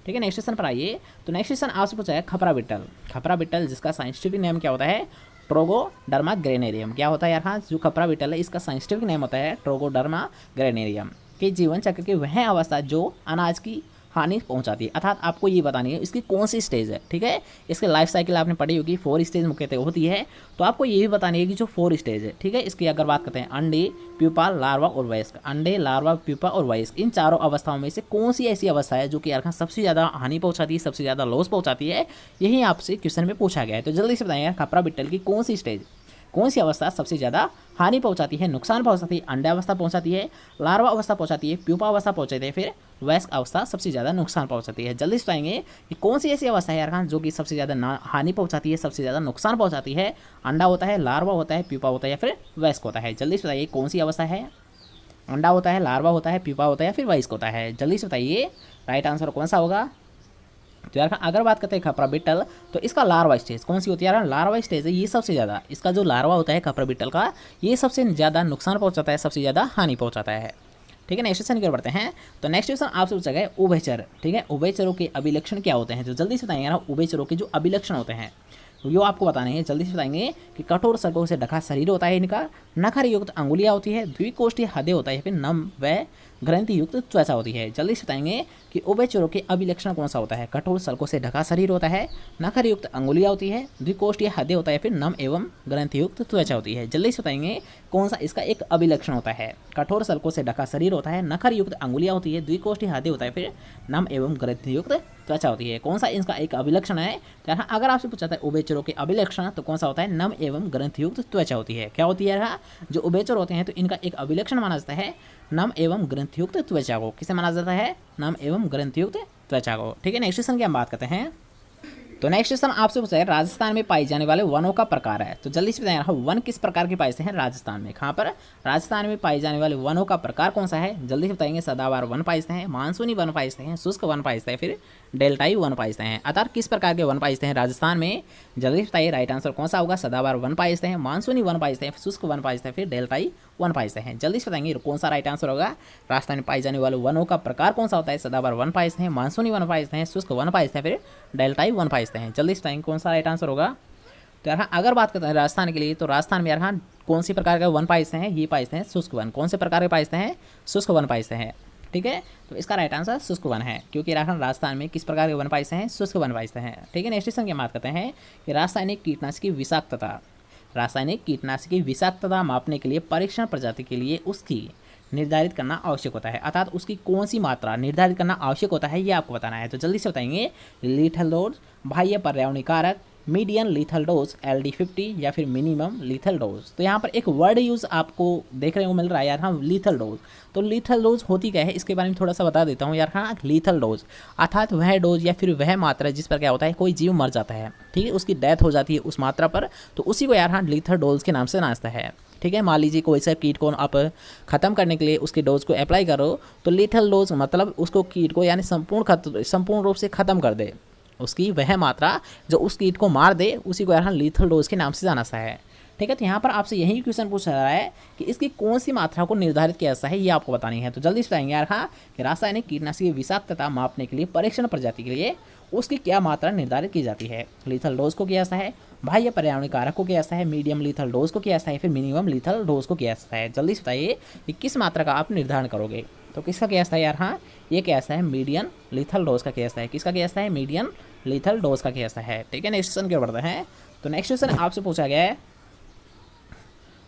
ठीक है, नेक्स्ट क्वेश्चन पर आइए। तो नेक्स्ट क्वेश्चन आपसे पूछा है खपरा बिट्टल, खपरा बिट्टल जिसका साइंटिफिक नेम क्या होता है, ट्रोगोडर्मा ग्रेनेरियम। क्या होता है यार हाँ, जो खपरा बिट्टल है इसका साइंटिफिक नेम होता है ट्रोगोडर्मा ग्रेनेरियम। के जीवन चक्र की वह अवस्था जो अनाज की हानि पहुंचाती है, अर्थात आपको ये बतानी है इसकी कौन सी स्टेज है। ठीक है, इसकी लाइफ साइकिल आपने पढ़ी होगी, 4 स्टेज मुख्यतः होती है, तो आपको ये भी बतानी है कि जो 4 स्टेज है। ठीक है, इसकी अगर बात करते हैं अंडे, प्यूपा, लार्वा और वयस्क। अंडे, लार्वा, प्यूपा और वयस्क, इन चारों अवस्थाओं में से कौन सी ऐसी अवस्था है जो कि यार सबसे ज़्यादा हानि पहुंचाती है, सबसे ज़्यादा लॉस पहुंचाती है, यही आपसे क्वेश्चन में पूछा गया है। तो जल्दी से बताइए खपरा बिट्टल की कौन सी स्टेज, कौन सी अवस्था सबसे ज़्यादा हानि पहुंचाती है, नुकसान पहुंचाती है, अंडा अवस्था पहुंचाती है, लार्वा अवस्था पहुंचाती है, प्यूपा अवस्था पहुंचाती है, फिर वयस्क अवस्था सबसे ज़्यादा नुकसान पहुंचाती है। जल्दी से बताएंगे कि कौन सी ऐसी अवस्था है यार खान जो कि सबसे ज़्यादा हानि पहुंचाती है, सबसे ज़्यादा नुकसान पहुंचाती है। अंडा होता है, लार्वा होता है, प्यूपा होता है या फिर वयस्क होता है। जल्दी से बताइए कौन सी अवस्था है, अंडा होता है, लार्वा होता है, प्यूपा होता है या फिर वयस्क होता है। जल्दी से बताइए राइट आंसर कौन सा होगा। तो यार अगर बात करते हैं खपरा बिट्टल तो इसका लार्वा स्टेज कौन सी होती है यार, लार्वा स्टेज है ये सबसे ज़्यादा, इसका जो लार्वा होता है खपरा बिट्टल का ये सबसे ज़्यादा नुकसान पहुंचाता है, सबसे ज़्यादा हानि पहुंचाता है। ठीक है, नेक्स्ट क्वेश्चन की ओर बढ़ते हैं। तो नेक्स्ट क्वेश्चन आपसे पूछा गया उभयचर। ठीक है, उभयचरों के अभिलक्षण क्या होते हैं, तो जल्दी से बताएंगे यार उभयचरों के जो अभिलक्षण होते हैं वो आपको बताने हैं। जल्दी से बताएंगे कि कठोर सर्गों से ढका शरीर होता है इनका, नखर युक्त अंगुलियां होती है, द्विकोष्ठीय हृदय होता है, फिर नम व ग्रंथि युक्त त्वचा होती है। जल्दी से बताएंगे कि उभयचरों के अभिलक्षण कौन सा होता है। कठोर सल्कों से ढका शरीर होता है, नखर युक्त अंगुलियां होती है, द्विकोष्ठीय हृदय होता है, फिर नम एवं ग्रंथि युक्त त्वचा होती है। जल्दी से बताएंगे कौन सा इसका एक अभिलक्षण होता है। कठोर सल्कों से ढका शरीर होता है, नखर युक्त अंगुलियां होती है, द्विकोष्ठीय हृदय होता है, फिर नम एवं ग्रंथि युक्त त्वचा होती है। कौन सा इसका एक अभिलक्षण है। तो यहाँ अगर आपसे पूछा था उभयचरों के अभिलक्षण तो कौन सा होता है, नम एवं ग्रंथि युक्त त्वचा होती है। क्या होती है यहाँ जो उभयचर होते हैं तो इनका एक अभिलक्षण माना जाता है नम एवं ग्रंथि युक्त त्वचा को। किसे माना जाता है, नम एवं ग्रंथि युक्त त्वचा को। ठीक है, नेक्स्ट क्वेश्चन की हम बात करते हैं। तो नेक्स्ट क्वेश्चन आपसे पूछा है राजस्थान में पाए जाने वाले वनों का प्रकार है। तो जल्दी से बताएं वन किस प्रकार के पाए हैं राजस्थान में। कहाँ पर, राजस्थान में पाए जाने वाले वनों का प्रकार कौन सा है। जल्दी से बताएंगे सदाबहार वन पाए हैं, मानसूनी वन पाए हैं, शुष्क वन पाए हैं, फिर डेल्टाई वन पाए हैं। अर्थात किस प्रकार के वन पाए हैं राजस्थान में। जल्दी से बताइए राइट आंसर कौन सा होगा। सदाबहार वन पाए हैं, मानसूनी वन पाए हैं, शुष्क वन पाए हैं, फिर डेल्टाई वन पाए हैं। जल्दी से बताएंगे कौन सा राइट आंसर होगा। राजस्थान में पाए जाने वाले वनों का प्रकार कौन सा होता है। सदाबहार वन पाए हैं, मानसूनी वन पाए हैं, शुष्क वन पाए हैं, फिर डेल्टाई वन पाए हैं। जल्दी से बताएंगे कौन सा राइट आंसर होगा। तो यहाँ अगर बात करते हैं राजस्थान के लिए तो राजस्थान में यहाँ कौन सी प्रकार के वन पाए हैं, ये पाए हैं शुष्क वन। कौन से प्रकार के पाए हैं, शुष्क वन पाए हैं। ठीक है, तो इसका राइट आंसर शुष्क वन है, क्योंकि राजस्थान में किस प्रकार के वन पाए हैं, शुष्क वन पाए हैं। ठीक है, नेक्स्ट क्वेश्चन की बात करते हैं कि रासायनिक कीटनाशक विषाक्तता। रासायनिक कीटनाशक की विषाक्तता मापने के लिए परीक्षण प्रजाति के लिए उसकी निर्धारित करना आवश्यक होता है। अर्थात उसकी कौन सी मात्रा निर्धारित करना आवश्यक होता है, ये आपको बताना है। तो जल्दी से बताएंगे लीथल डोज, बाह्य पर्यावरणीय कारक, मीडियम लीथल डोज LD50 या फिर मिनिमम लीथल डोज। तो यहाँ पर एक वर्ड यूज़ आपको देखने को मिल रहा है यार, हाँ लीथल डोज। तो लीथल डोज होती क्या है इसके बारे में थोड़ा सा बता देता हूँ यार। हाँ, लीथल डोज अर्थात वह डोज या फिर वह मात्रा जिस पर क्या होता है कोई जीव मर जाता है, ठीक है, उसकी डेथ हो जाती है उस मात्रा पर, तो उसी को यार हाँ लीथल डोज के नाम से नाचता है। ठीक है, मान लीजिए कोई सा कीट को आप खत्म करने के लिए उसके डोज को अप्लाई करो तो लीथल डोज मतलब उसको कीट को यानी संपूर्ण रूप से खत्म कर दे, उसकी वह मात्रा जो उस कीट को मार दे, उसी को यार लीथल डोज के नाम से जाना सा है। ठीक है, तो यहाँ पर आपसे यही क्वेश्चन पूछा जा रहा है कि इसकी कौन सी मात्रा को निर्धारित किया जाता है, ये आपको बतानी है। तो जल्दी से बताएंगे यार हाँ कि रासायनिक कीटनाशक की विषाक्तता मापने के लिए परीक्षण प्रजाति के लिए उसकी क्या मात्रा निर्धारित की जाती है। लीथल डोज को किया जाता है, बाह्य पर्यावरणीय कारक को किया जाता है, मीडियम लीथल डोज को किया जाता है, फिर मिनिमम लीथल डोज को किया जाता है। जल्दी से बताइए कि किस मात्रा का आप निर्धारण करोगे। तो किसका किया जाता है यार, हाँ ये किया जाता है मीडियम लीथल डोज का किया जाता है। किसका किया जाता है, मीडियम लीथल डोज का किया जाता है। ठीक है, नेक्स्ट क्वेश्चन क्या बढ़ता है। तो नेक्स्ट क्वेश्चन आपसे पूछा गया है,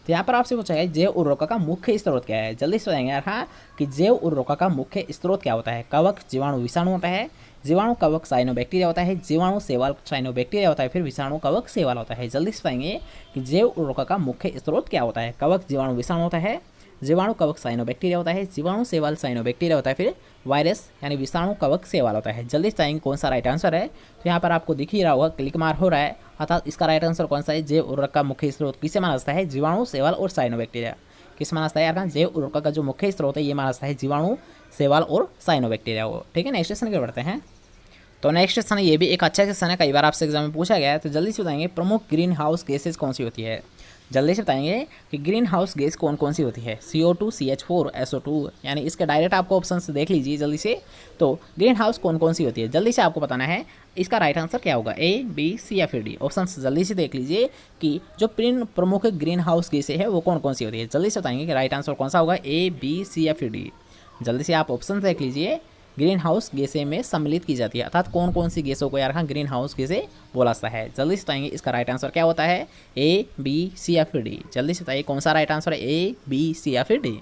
तो यहाँ पर आपसे पूछा गया जैव उर्वरक का मुख्य स्रोत क्या है। जल्दी से बताएंगे यार हाँ कि जैव उर्वरक का मुख्य स्रोत क्या होता है। कवक जीवाणु विषाणु होता है, जीवाणु कवक साइनोबैक्टीरिया होता है, जीवाणु शैवाल साइनोबैक्टीरिया होता है, फिर विषाणु कवक शैवाल होता है। जल्दी से बताएंगे कि जैव उर्वरक का मुख्य स्रोत क्या होता है। कवक जीवाणु विषाणु होता है, जीवाणु कवक साइनोबैक्टीरिया होता है, जीवाणु शैवाल साइनोबैक्टीरिया होता है, फिर वायरस यानी विषाणु कवक शैवाल होता है। जल्दी से बताएंगे कौन सा राइट आंसर है। तो यहाँ पर आपको दिख ही रहा होगा, क्लिक मार हो रहा है, अर्थात इसका राइट आंसर कौन सा है। जैव उर्वरक का मुख्य स्रोत किसे माना जाता है, जीवाणु शैवाल और साइनोबैक्टीरिया। किस माना जाता है यार, जैव उर्वरक का जो मुख्य स्रोत है ये माना जाता है जीवाणु शैवाल और साइनोबैक्टीरिया को। ठीक है, नेक्स्ट क्वेश्चन की बढ़ते हैं। तो नेक्स्ट क्वेश्चन ये भी एक अच्छा क्वेश्चन है, कई बार आपसे एग्जाम में पूछा गया है। तो जल्दी से बताएंगे प्रमुख ग्रीन हाउस गैसेज कौन सी होती है। जल्दी से बताएंगे कि ग्रीन हाउस गैस कौन कौन सी होती है। CO2, CH4, SO2, यानी इसके डायरेक्ट आपको ऑप्शन से देख लीजिए जल्दी से। तो ग्रीन हाउस कौन कौन सी होती है जल्दी से आपको बताना है। इसका राइट आंसर क्या होगा, A, B, C या फिर D। ऑप्शन जल्दी से देख लीजिए कि जो प्रमुख ग्रीन हाउस गैसें है वो कौन कौन सी होती है। जल्दी से बताएंगे कि राइट आंसर कौन सा होगा, A, B, C या फिर D। जल्दी से आप ऑप्शन देख लीजिए। ग्रीन हाउस गैसें में सम्मिलित की जाती है, अर्थात कौन कौन सी गैसों को यार हाँ ग्रीन हाउस गैसें बोला जाता है। जल्दी से बताएंगे इसका राइट आंसर क्या होता है, A, B, C या फिर D। जल्दी से बताइए कौन सा राइट आंसर है, A, B, C या फिर D।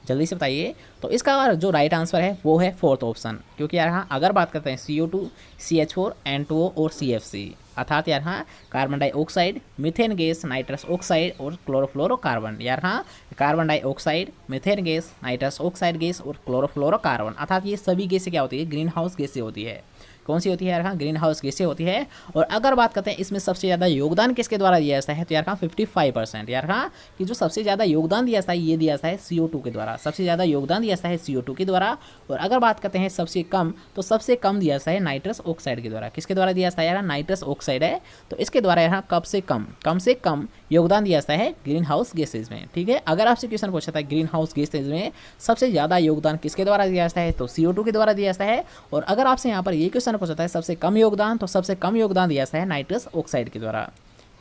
जल्दी से बताइए। तो इसका जो राइट आंसर है वो है फोर्थ ऑप्शन, क्योंकि यार हाँ अगर बात करते हैं CO2, CH4, N2O और CFC, अर्थात यार हाँ carbon dioxide, methane gas, nitrous oxide और क्लोरोफ्लोरोकार्बन। यार हाँ carbon dioxide, methane gas, nitrous oxide gas और क्लोरोफ्लोरोकार्बन, अर्थात ये सभी गैसें क्या होती है, ग्रीन हाउस गैसें होती है। कौन सी होती है यार हाँ, ग्रीन हाउस गैसें होती है। और अगर बात करते हैं इसमें सबसे ज़्यादा योगदान किसके द्वारा दिया जाता है, तो यार हाँ 55%। यार हाँ कि जो सबसे ज़्यादा योगदान दिया जाता है ये दिया जाता है CO2 के द्वारा, सबसे ज़्यादा योगदान दिया जाता है CO2 के द्वारा। और अगर बात करते हैं सबसे कम, तो सबसे कम दिया जाता है नाइट्रस ऑक्साइड के द्वारा। किसके द्वारा दिया जाता है यार, नाइट्रस ऑक्साइड है, तो इसके द्वारा यहाँ कम से कम योगदान दिया जाता है ग्रीन हाउस गैसेज में। ठीक है, अगर आपसे क्वेश्चन पूछा था ग्रीन हाउस गैसेज में सबसे ज़्यादा योगदान किसके द्वारा दिया जाता है, तो CO2 के द्वारा दिया जाता है। और अगर आपसे यहाँ पर ये क्वेश्चन पूछा था सबसे कम योगदान, तो सबसे कम योगदान दिया जाता है नाइट्रस ऑक्साइड के द्वारा।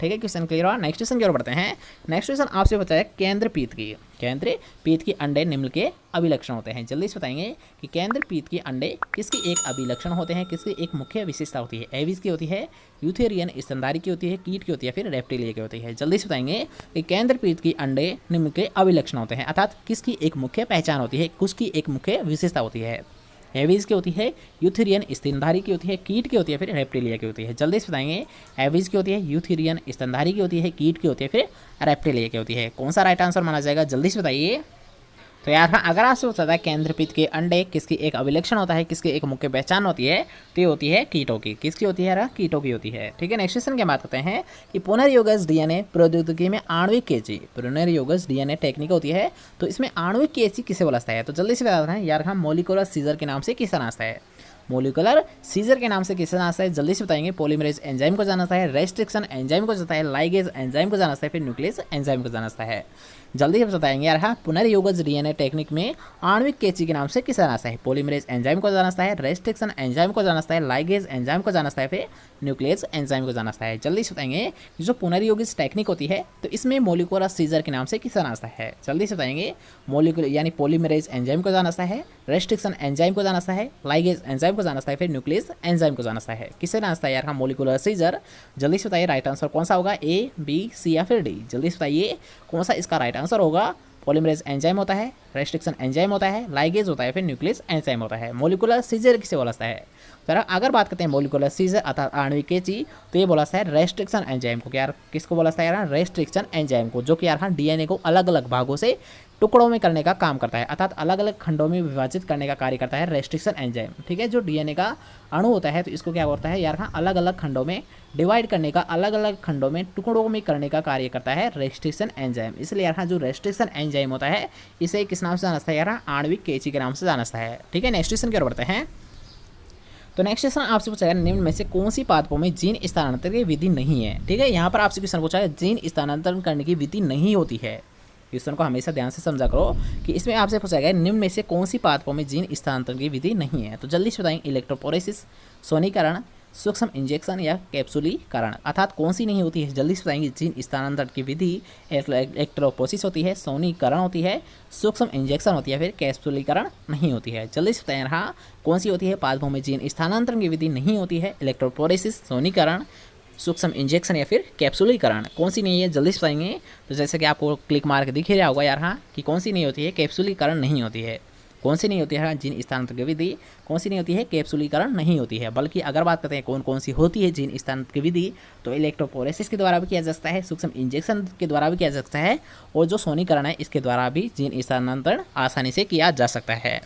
ठीक है, क्वेश्चन क्लियर हुआ। नेक्स्ट क्वेश्चन की ओर बढ़ते हैं। नेक्स्ट क्वेश्चन आपसे बताया केंद्र पीत की अंडे निम्न के अभिलक्षण होते हैं। जल्दी से बताएंगे कि केंद्र पीत की अंडे किसकी एक अभिलक्षण होते हैं, किसकी एक मुख्य विशेषता होती है। एविस की होती है, यूथेरियन स्तनधारी की होती है, कीट की होती है, फिर रेप्टिलिया की होती है। जल्दी से बताएंगे कि केंद्र पीत की अंडे निम्न के अभिलक्षण होते हैं, अर्थात किसकी एक मुख्य पहचान होती है, किसकी एक मुख्य विशेषता होती है। एवीज की होती है, यूथेरियन स्तनधारी की होती है, कीट की होती है, फिर रेप्टिलिया की होती है। जल्दी से बताएंगे एवीज की होती है, यूथेरियन स्तनधारी की होती है, कीट की होती है, फिर रेप्टिलिया की होती है। कौन सा राइट आंसर माना जाएगा, जल्दी से बताइए। तो यार हाँ, अगर आपसे पूछा था केंद्रपीत के अंडे किसकी एक अभिलक्षण होता है, किसकी एक मुख्य पहचान होती है, तो ये होती है कीटों की। किसकी होती है यार, कीटों की होती है। ठीक है, नेक्स्ट क्वेश्चन की बात करते हैं कि पुनर्योगज डीएनए प्रौद्योगिकी में आणविक कैंची, पुनर्योगज डीएनए टेक्निक होती है, तो इसमें आणविक कैंची किसे बोला जाता है। तो जल्दी से बता दें यार हाँ, मॉलिक्यूलर सीजर के नाम से किसे जाना जाता है, मोलिकुलर सीजर के नाम से किसे जाना जाता है। जल्दी से बताएंगे। पॉलीमरेज एंजाइम को जाना जाता है, रेस्ट्रिक्शन एंजाइम को जाता है, लाइगेज एंजाइम को जाना जाता है, फिर न्यूक्लियस एंजाइम को जाना जाता है। जल्दी से बताएंगे यार हाँ, पुनर्योगज डीएनए टेक्निक में आणविक कैंची के नाम से किसे जाना जाता है। पॉलीमरेज एंजाइम को जाना जाता है, रेस्ट्रिक्शन एंजाइम को जाना जाता है, लाइगेज एंजाइम को जाना जाता है, फिर न्यूक्लियस एंजाइम को जाना जाता है। जल्दी से बताएंगे जो पुनर्योगिज टेक्निक होती है, तो इसमें मोलिकुलर सीजर के नाम से किसे जाना जाता है। जल्दी से बताएंगे। मोलिकुलर यानी पॉलीमरेज एंजाइम को जाना जाता है, रेस्ट्रिक्शन एंजाइम को जाना जाता है, लाइगेज एंजाइम को जाना जाता है, फिर न्यूक्लियस एंजाइम को जाना जाता है। किसे जाना जाता है यार हाँ, मोलिकुलर सीजर। जल्दी से बताइए राइट आंसर कौन सा होगा, ए, बी, सी या फिर डी। जल्दी से बताइए कौन सा इसका राइट आंसर होगा। पॉलीमरेज एंजाइम होता है, रेस्ट्रिक्शन एंजाइम होता है, लाइगेज होता है, फिर न्यूक्लियस एंजाइम होता है। मोलिकुलर सीजर किसे बोला जाता है। तो अगर बात करते हैं मोलिकुलर सीजर अर्थात आणविक कैंची, तो ये बोला जाता है रेस्ट्रिक्शन एंजाइम को। यार किसको बोला जाता है यार, रेस्ट्रिक्शन एंजाइम को, जो कि यार हाँ डीएनए को अलग अलग भागों से टुकड़ों में करने का काम करता है, अर्थात अलग अलग खंडों में विभाजित करने का कार्य करता है रेस्ट्रिक्शन एंजाइम। ठीक है, जो डीएनए का अणु होता है, तो इसको क्या करता है यार हाँ, अलग अलग खंडों में डिवाइड करने का, अलग अलग खंडों में टुकड़ों में करने का कार्य करता है रेस्ट्रिक्शन एंजाइम। इसलिए यार हाँ, जो रेस्ट्रिक्शन एंजाइम होता है, इसे किस नाम से जाना जाता है यार, आणविक कैंची के नाम से जाना जाता है। ठीक है, नेक्स्ट क्वेश्चन की ओर बढ़ते हैं। तो नेक्स्ट क्वेश्चन आपसे पूछा गया निम्न में से कौन सी पादपों में जीन स्थानांतरण की विधि नहीं है। ठीक है, यहाँ पर आपसे क्वेश्चन पूछा है जीन स्थानांतरण करने की विधि नहीं होती है। क्वेश्चन को हमेशा ध्यान से समझा करो कि इसमें आपसे पूछा गया निम्न में से कौन सी पादपों में जीन स्थानांतरण की विधि नहीं है। तो जल्दी से बताएंगे। इलेक्ट्रोपोरेसिस, सोनीकरण, सूक्ष्म इंजेक्शन या कैप्सूलीकरण, अर्थात कौन सी नहीं होती है। जल्दी से बताएंगे। जीन स्थानांतरण की विधि इलेक्ट्रोपोरेसिस होती है, सोनीकरण होती है, सूक्ष्म इंजेक्शन होती है, फिर कैप्सूलीकरण नहीं होती है। जल्दी से बताएं हाँ, कौन सी होती है पादपों में जीन स्थानांतरण की विधि नहीं होती है। इलेक्ट्रोपोरेसिस, सोनीकरण, सूक्ष्म इंजेक्शन या फिर कैप्सूलीकरण, कौन सी नहीं है। जल्दी से बताएंगे। तो जैसे कि आपको क्लिक मार्क दिख ही रहा होगा यार हाँ, कि कौन सी नहीं होती है, कैप्सूलीकरण नहीं होती है। कौन सी नहीं होती है जीन स्थानांतरण की विधि, कौन सी नहीं होती है, कैप्सूलीकरण नहीं होती है। बल्कि अगर बात करते हैं कौन कौन सी होती है जीन स्थानांतरण की विधि, तो इलेक्ट्रोपोरेसिस के द्वारा भी किया जा सकता है, सूक्ष्म इंजेक्शन के द्वारा भी किया जा सकता है, और जो सोनीकरण है इसके द्वारा भी जीन स्थानांतरण आसानी से किया जा सकता है।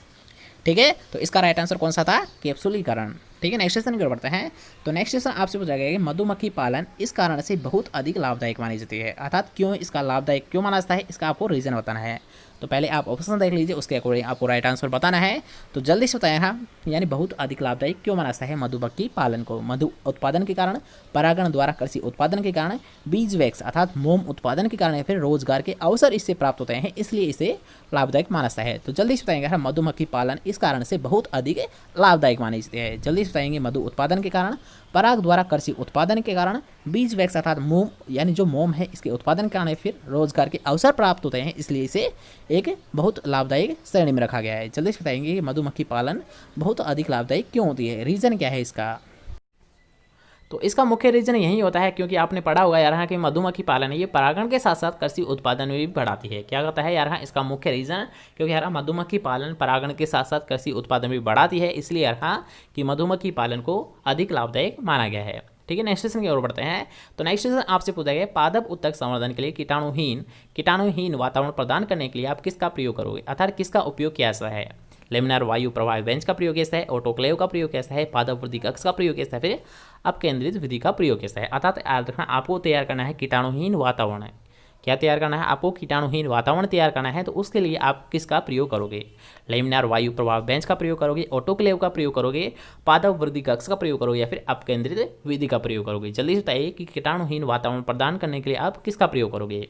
ठीक है, तो इसका राइट आंसर कौन सा था, कैप्सूलीकरण। ठीक है, नेक्स्ट क्वेश्चन की ओर बढ़ते हैं। तो नेक्स्ट क्वेश्चन आपसे पूछा गया कि मधुमक्खी पालन इस कारण से बहुत अधिक लाभदायक मानी जाती है, अर्थात क्यों इसका लाभदायक क्यों माना जाता है, इसका आपको रीजन बताना है। तो पहले आप ऑप्शन देख लीजिए, उसके अकॉर्डिंग आपको राइट आंसर बताना है। तो जल्दी से बताएं हाँ, यानी बहुत अधिक लाभदायक क्यों माना जाता है मधुमक्खी पालन को। मधु उत्पादन के कारण, परागण द्वारा कृषि उत्पादन के कारण, बीज वैक्स अर्थात मोम उत्पादन के कारण, या फिर रोजगार के अवसर इससे प्राप्त होते हैं, इसलिए इसे लाभदायक माना जाता है। तो जल्दी से बताएंगे हाँ, मधुमक्खी पालन इस कारण से बहुत अधिक लाभदायक मानी जाती है। जल्दी से बताएंगे। मधु उत्पादन के कारण, पराग द्वारा कृषि उत्पादन के कारण, बीज वैक्स अर्थात मोम यानी जो मोम है इसके उत्पादन के कारण, फिर रोजगार के अवसर प्राप्त होते हैं, इसलिए इसे एक बहुत लाभदायक श्रेणी में रखा गया है। जल्दी से बताएंगे कि मधुमक्खी पालन बहुत अधिक लाभदायक क्यों होती है, रीजन क्या है इसका। तो इसका मुख्य रीजन यही होता है क्योंकि आपने पढ़ा होगा यार हाँ कि मधुमक्खी पालन है ये परागण के साथ साथ कृषि उत्पादन में भी बढ़ाती है। क्या कहता है यार हाँ, इसका मुख्य रीजन क्योंकि यार मधुमक्खी पालन परागण के साथ साथ कृषि उत्पादन भी बढ़ाती है, इसलिए यार हाँ कि मधुमक्खी पालन को अधिक लाभदायक माना गया है। ठीक है, नेक्स्ट क्वेश्चन की ओर बढ़ते हैं। तो नेक्स्ट क्वेश्चन आपसे पूछा गया पादप उत्तक संवर्धन के लिए कीटाणुहीन वातावरण प्रदान करने के लिए आप किसका प्रयोग करोगे, अर्थात किसका उपयोग किया जाता है। लेमिनार वायु प्रवाह बेंच का प्रयोग कैसा है, ऑटोक्लेव का प्रयोग कैसा है, पादप वृद्धि कक्ष का प्रयोग कैसा है, फिर अपकेंद्रित विधि का प्रयोग कैसा है। अर्थात याद रखना आपको तैयार करना है कीटाणुहीन वातावरण। क्या तैयार करना है आपको, कीटाणुहीन वातावरण तैयार करना है, तो उसके लिए आप किसका प्रयोग करोगे। लेमिनार वायु प्रवाह बेंच का प्रयोग करोगे, ऑटोक्लेव का प्रयोग करोगे, पादप वृद्धि कक्ष का प्रयोग करोगे, या फिर अपकेंद्रित विधि का प्रयोग करोगे। जल्दी से बताइए कि कीटाणुहीन वातावरण प्रदान करने के लिए आप किसका प्रयोग करोगे।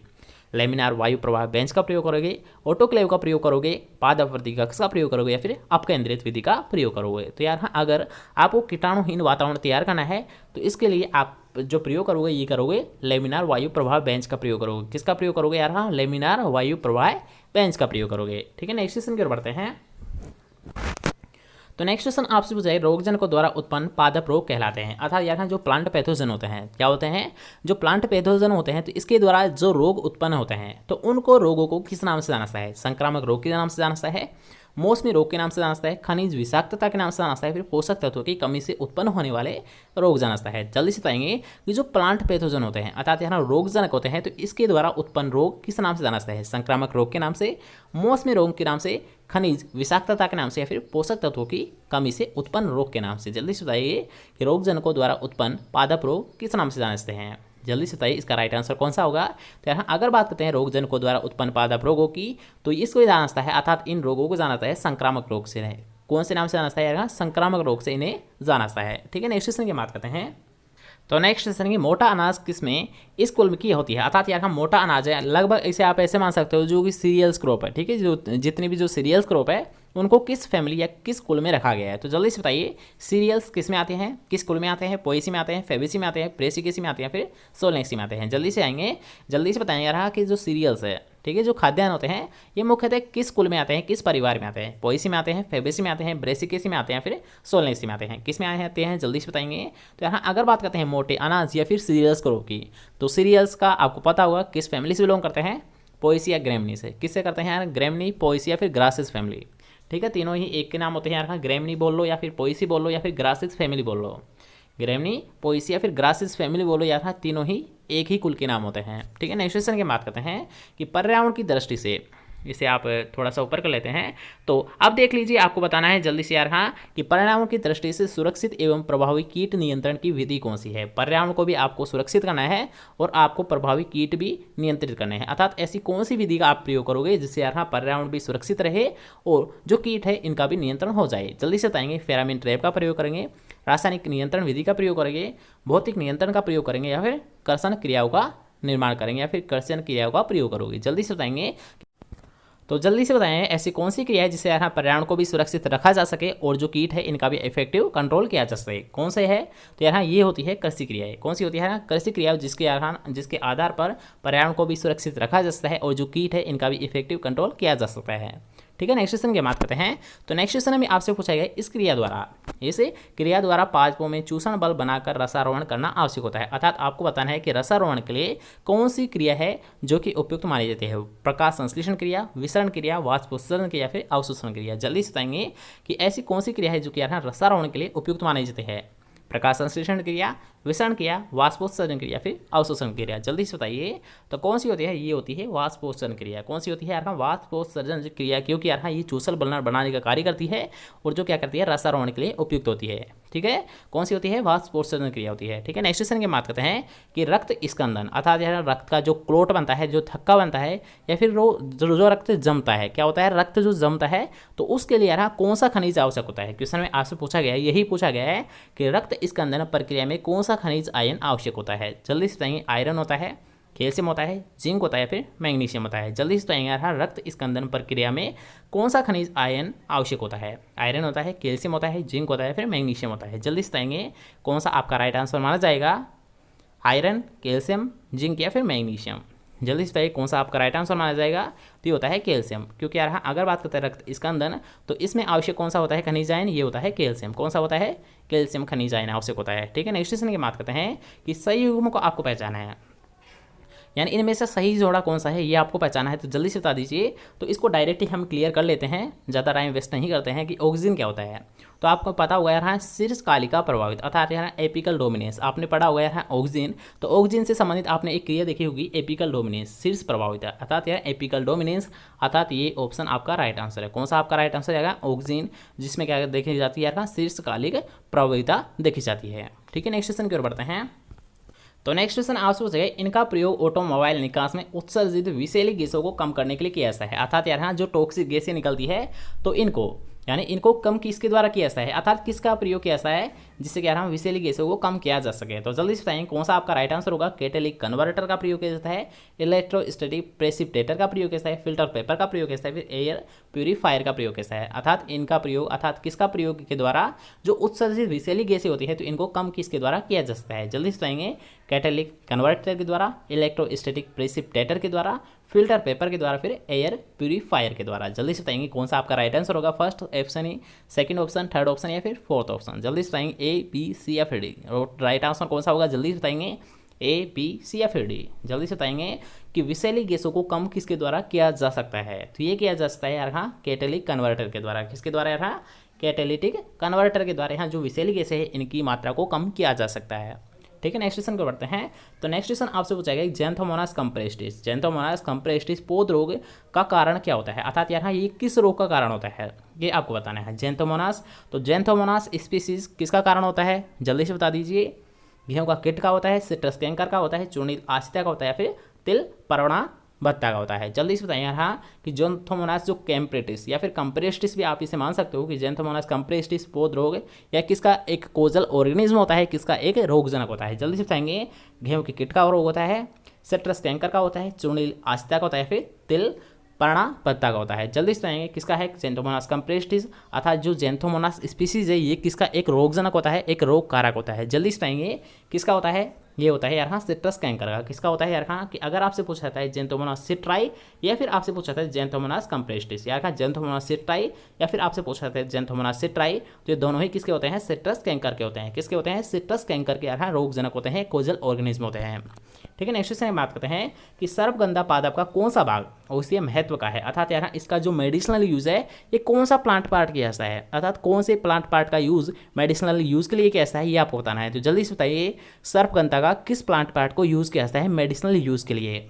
लेमिनार वायु प्रवाह बेंच का प्रयोग करोगे, ऑटोक्लेव का प्रयोग करोगे, पादवर्ती कक्ष का प्रयोग करोगे या फिर अपकेंद्रित विधि का प्रयोग करोगे। तो यार हाँ, अगर आपको कीटाणुहीन वातावरण तैयार करना है तो इसके लिए आप जो प्रयोग करोगे ये करोगे लेमिनार वायु प्रवाह बेंच का प्रयोग करोगे। किसका प्रयोग करोगे यार हाँ, लेमिनार वायु प्रवाह बेंच का प्रयोग करोगे। ठीक है, नेक्स्ट क्वेश्चन की ओर बढ़ते हैं। तो नेक्स्ट क्वेश्चन आपसे पूछा है रोगजनकों द्वारा उत्पन्न पादप रोग कहलाते हैं। अर्थात यार जो प्लांट पैथोजन होते हैं, क्या होते हैं, जो प्लांट पैथोजन होते हैं, तो इसके द्वारा जो रोग उत्पन्न होते हैं तो उनको रोगों को किस नाम से जाना जाता है? संक्रामक रोग के नाम से जाना जाता है, मौसमी रोग के नाम से जाना जाता है, खनिज विषाक्तता के नाम से जाना जाता है, फिर पोषक तत्वों की कमी से उत्पन्न होने वाले रोग जाना जाता है। जल्दी से बताएंगे कि जो प्लांट पैथोजन होते हैं अर्थात यहाँ रोगजनक होते हैं तो इसके द्वारा उत्पन्न रोग किस नाम से जाना जाता है? संक्रामक रोग के नाम से, मौसमी रोग के नाम से, खनिज विषाक्तता के नाम से या फिर पोषक तत्वों की कमी से उत्पन्न रोग के नाम से। जल्दी से बताइए कि रोगजनकों द्वारा उत्पन्न पादप रोग किस नाम से जाने जाते हैं? जल्दी से बताइए इसका राइट आंसर कौन सा होगा। तो यहाँ अगर बात करते हैं रोगजनकों द्वारा उत्पन्न पादप रोगों की तो इसको जाना जाता है अर्थात इन रोगों को जाना जाता है संक्रामक रोग से। है कौन से नाम से जाना जाता है? संक्रामक रोग से इन्हें जाना जाता है। ठीक है, नेक्स्ट क्वेश्चन की बात करते हैं। तो नेक्स्ट क्वेश्चन की मोटा अनाज किसमें इस कुल की होती है? अर्थात यार हम मोटा अनाज है लगभग इसे आप ऐसे मान सकते हो जो कि सीरियल्स क्रॉप है। ठीक है, जो जितनी भी जो सीरियल्स क्रॉप है उनको किस फैमिली या किस कुल में रखा गया है? तो जल्दी से बताइए सीरियल्स किस में आते हैं, किस कुल में आते हैं? पोएसी में आते हैं, फेबेसी में आते हैं, ब्रेसिकेसी में आते हैं, फिर सोलेनेसी में आते हैं। जल्दी से आएंगे, जल्दी से बताएंगे यार कि जो सीरियल्स है, ठीक है, जो खाद्यान्न होते हैं ये मुख्यतः किस कुल में आते हैं, किस परिवार में आते हैं? पोएसी में आते हैं, फेबेसी में आते हैं, ब्रेसिकेसी में आते हैं, फिर सोलेनेसी में आते हैं। किस में आते हैं? जल्दी से बताएंगे। तो यहाँ अगर बात करते हैं मोटे अनाज या फिर सीरियल्स क्रॉप की तो सीरियल्स का आपको पता होगा किस फैमिली से बिलोंग करते हैं? पोएसी या ग्रेमनी से। किससे करते हैं यार? ग्रेमनी, पोएसी या फिर ग्रासेस फैमिली। ठीक है, तीनों ही एक के नाम होते हैं यार। ग्रेमनी बोल लो या फिर पोएसी बोल लो या फिर ग्रासिस फैमिली बोल लो। ग्रेमनी, पोएसी या फिर ग्रासिस फैमिली बोलो यार, तीनों ही एक ही कुल के नाम होते हैं। ठीक है, नेक्स्ट क्वेश्चन की बात करते हैं कि पर्यावरण की दृष्टि से, इसे आप थोड़ा सा ऊपर कर लेते हैं। तो अब देख लीजिए, आपको बताना है जल्दी से यार हाँ कि पर्यावरण की दृष्टि से सुरक्षित एवं प्रभावी कीट नियंत्रण की विधि कौन सी है? पर्यावरण को भी आपको सुरक्षित करना है और आपको प्रभावी कीट भी नियंत्रित करने हैं। अर्थात ऐसी कौन सी विधि का आप प्रयोग करोगे जिससे यार हाँ पर्यावरण भी सुरक्षित रहे और जो कीट है इनका भी नियंत्रण हो जाए? जल्दी से बताएंगे। फेरामिन ट्रैप का प्रयोग करेंगे, रासायनिक नियंत्रण विधि का प्रयोग करेंगे, भौतिक नियंत्रण का प्रयोग करेंगे या फिर कर्षण क्रियाओं का निर्माण करेंगे या फिर कर्षण क्रियाओं का प्रयोग करोगे? जल्दी से बताएंगे। तो जल्दी से बताएं ऐसी कौन सी क्रिया है जिससे यहाँ पर्यावरण को भी सुरक्षित रखा जा सके और जो कीट है इनका भी इफेक्टिव कंट्रोल किया जा सके? कौन से है? तो यहाँ ये होती है कृषि क्रियाएं। कौन सी होती है? कृषि क्रिया, जिसके आधार पर पर्यावरण को भी सुरक्षित रखा जा सकता है और जो कीट है इनका भी इफेक्टिव कंट्रोल किया जा सकता है। ठीक है, नेक्स्ट क्वेश्चन की बात करते हैं। तो नेक्स्ट क्वेश्चन में आपसे पूछा गया इस क्रिया द्वारा, इसे क्रिया द्वारा पादपों में चूषण बल बनाकर रसारोहण करना आवश्यक होता है। अर्थात आपको बताना है कि रसारोहण के लिए कौन सी क्रिया है जो कि उपयुक्त मानी जाती है? प्रकाश संश्लेषण क्रिया, विसरण क्रिया, वाष्पोत्सर्जन क्रिया, फिर अवशोषण क्रिया। जल्दी से बताएंगे कि ऐसी कौन सी क्रिया है जो कि यहाँ रसारोहण के लिए उपयुक्त मानी जाती है? प्रकाश संश्लेषण क्रिया, विसरण क्रिया, वाष्पोत्सर्जन क्रिया, फिर अवशोषण क्रिया। जल्दी से बताइए तो कौन सी होती है? ये होती है वाष्पोत्सर्जन क्रिया। कौन सी होती है यार? वाष्पोत्सर्जन क्रिया, क्योंकि यार ये चूसल बनाने का कार्य करती है और जो क्या करती है रसारोहण के लिए उपयुक्त होती है। ठीक है, कौन सी होती है? वाष्पोत्सर्जन क्रिया होती है। ठीक है, नेक्स्ट क्वेश्चन की बात करते हैं कि रक्त स्कंदन अर्थात यार रक्त का जो क्लोट बनता है, जो थक्का बनता है या फिर जो रक्त जमता है, क्या होता है? रक्त जो जमता है तो उसके लिए यार कौन सा खनिज आवश्यक होता है? क्वेश्चन में आपसे पूछा गया है, यही पूछा गया है कि रक्त स्कंदन प्रक्रिया में कौन सा खनिज आयन आवश्यक होता है? जल्दी से बताइए। आयरन होता है, कैल्शियम होता है, जिंक होता है, फिर मैग्नीशियम होता है। जल्दी से बताइए यार रक्त स्कंदन प्रक्रिया में कौन सा खनिज आयन आवश्यक होता है? आयरन होता है, कैल्शियम होता है, जिंक होता है, फिर मैग्नीशियम होता है। जल्दी से बताएंगे कौन सा आपका राइट आंसर माना जाएगा? आयरन, कैल्शियम, जिंक या फिर मैग्नीशियम? जल्दी से बताइए कौन सा आपका राइट आंसर माना जाएगा? तो ये होता है कैल्शियम, क्योंकि यार हाँ अगर बात करते हैं रक्त स्कंदन तो इसमें आवश्यक कौन सा होता है खनिज आयन? ये होता है कैल्शियम। कौन सा होता है? कैल्शियम खनिज आयन आवश्यक होता है। ठीक है, नेक्स्ट क्वेश्चन की बात करते हैं कि सही युग्म को आपको पहचाना है, यानी इनमें से सही जोड़ा कौन सा है ये आपको पहचाना है। तो जल्दी से बता दीजिए। तो इसको डायरेक्टली हम क्लियर कर लेते हैं, ज़्यादा टाइम वेस्ट नहीं करते हैं कि ऑक्सीजन क्या होता है। तो आपको पता होगा यार शीर्षकालिका प्रभावित अर्थात यार एपिकल डोमिनेंस, आपने पढ़ा होगा यार ऑक्सीजन। तो ऑक्सीजन से संबंधित आपने एक क्रिया देखी होगी एपिकल डोमिनेंस, शीर्ष प्रभावित अर्थात यार एपिकल डोमिनेंस, अर्थात ये ऑप्शन आपका राइट आंसर है। कौन सा आपका राइट आंसर है? ऑक्सीजन, जिसमें क्या देखी जाती है यार शीर्षकालिक प्रभाविता देखी जाती है। ठीक है, नेक्स्ट क्वेश्चन की ओर बढ़ते हैं। तो नेक्स्ट क्वेश्चन आपसे पूछा गया इनका प्रयोग ऑटोमोबाइल निकास में उत्सर्जित विषैली गैसों को कम करने के लिए किया जाता है। अर्थात यार जो टॉक्सिक गैसें निकलती है तो इनको यानी इनको कम किसके द्वारा किया जाता है, अर्थात किसका प्रयोग किया जाता है जिससे क्या हम विषैली गैसों को कम किया जा सके। तो जल्दी से बताएं कौन सा आपका राइट आंसर होगा। कैटालिटिक कन्वर्टर का प्रयोग किया जाता है, इलेक्ट्रोस्टैटिक प्रेसिपिटेटर का प्रयोग किया जाता है, फिल्टर पेपर का प्रयोग किया जाता है, फिर एयर प्यूरीफायर का प्रयोग किया जाता है। अर्थात इनका प्रयोग अर्थात किसका प्रयोग के द्वारा जो उत्सर्जित विषैली गैसें होती है तो इनको कम किसके द्वारा किया जा सकता है। जल्दी से बताएंगे कैटालिटिक कन्वर्टर के द्वारा, इलेक्ट्रोस्टैटिक प्रेसिपिटेटर के द्वारा, फिल्टर पेपर के द्वारा, फिर एयर प्यूरीफायर के द्वारा। जल्दी से बताएंगे कौन सा आपका राइट आंसर होगा। फर्स्ट ऑप्शन ही, सेकंड ऑप्शन, थर्ड ऑप्शन या फिर फोर्थ ऑप्शन। जल्दी से बताएंगे ए, बी, सी या फिर डी। और राइट आंसर कौन सा होगा जल्दी से बताएंगे ए, बी, सी या फिर डी। जल्दी से बताएंगे कि विषैली गैसों को कम किसके द्वारा किया जा सकता है। तो ये किया जा सकता है यार हाँ कैटालिटिक कन्वर्टर के द्वारा। किसके द्वारा यार हाँ कैटालिटिक कन्वर्टर के द्वारा यहाँ जो विषैली गैसें हैं इनकी मात्रा को कम किया जा सकता है। ठीक है, नेक्स्ट क्वेश्चन को बढ़ते हैं। तो नेक्स्ट क्वेश्चन आपसे पूछा गया ज़ैंथोमोनास कंप्रेस्टिस। ज़ैंथोमोनास कंप्रेस्टिस पौध रोग का कारण क्या होता है, अर्थात यहाँ ये किस रोग का कारण होता है ये आपको बताना है। ज़ैंथोमोनास, तो ज़ैंथोमोनास स्पीसीज किसका कारण होता है जल्दी से बता दीजिए। गेहूं का किट का होता है, सिट्रस कैंकर का होता है, चूर्णित आसिता का होता है, फिर तिल पर्णा भत्ता का होता है। जल्दी से बताइए हाँ कि ज़ैंथोमोनास जो कैम्प्रेटिस या फिर कंप्रेस्टिस भी आप इसे मान सकते हो कि ज़ैंथोमोनास कंप्रेस्टिस पौध रोग या किसका एक कोजल ऑर्गेनिज्म होता है, किसका एक रोगजनक होता है। जल्दी से बताएंगे गेहूं की किट का रोग होता है, सिट्रस कैंकर का होता है, चूर्णित आसिता का होता है, फिर तिल पर्णा भत्ता का होता है। जल्दी से बताएंगे किसका है ज़ैंथोमोनास कंप्रेस्टिस, अर्थात जो ज़ैंथोमोनास स्पीसीज है ये किसका एक रोगजनक होता है, एक रोग कारक होता है। जल्दी से बताएंगे किसका होता है, ये होता है यार हाँ सिट्रस कैंकर का। किसका होता है यार हाँ कि अगर आपसे पूछा जाता है ज़ैंथोमोनास सिट्राई या फिर आपसे पूछा जाता है ज़ैंथोमोनास कंप्रेस्टिस यार हाँ ज़ैंथोमोनास सिट्राई या फिर आपसे पूछा जाता है ज़ैंथोमोनास सिट्राई, तो ये दोनों ही किसके होते हैं सिट्रस कैंकर के होते हैं। किसके होते हैं सिट्रस कैंकर के यार हाँ रोगजनक होते हैं, कोजल ऑर्गेनिज्म होते हैं। ठीक है, नेक्स्ट क्वेश्चन बात करते हैं कि सर्पगंधा पादप का कौन सा भाग औषधीय महत्व का है, अर्थात यार इसका जो मेडिसिनल यूज है ये कौन सा प्लांट पार्ट किया जाता है, अर्थात कौन से प्लांट पार्ट का यूज मेडिसिनल यूज के लिए किया जाता है ये आपको बताना है। तो जल्दी से बताइए सर्पगंधा का किस प्लांट पार्ट को यूज किया जाता है मेडिसिनल यूज के लिए।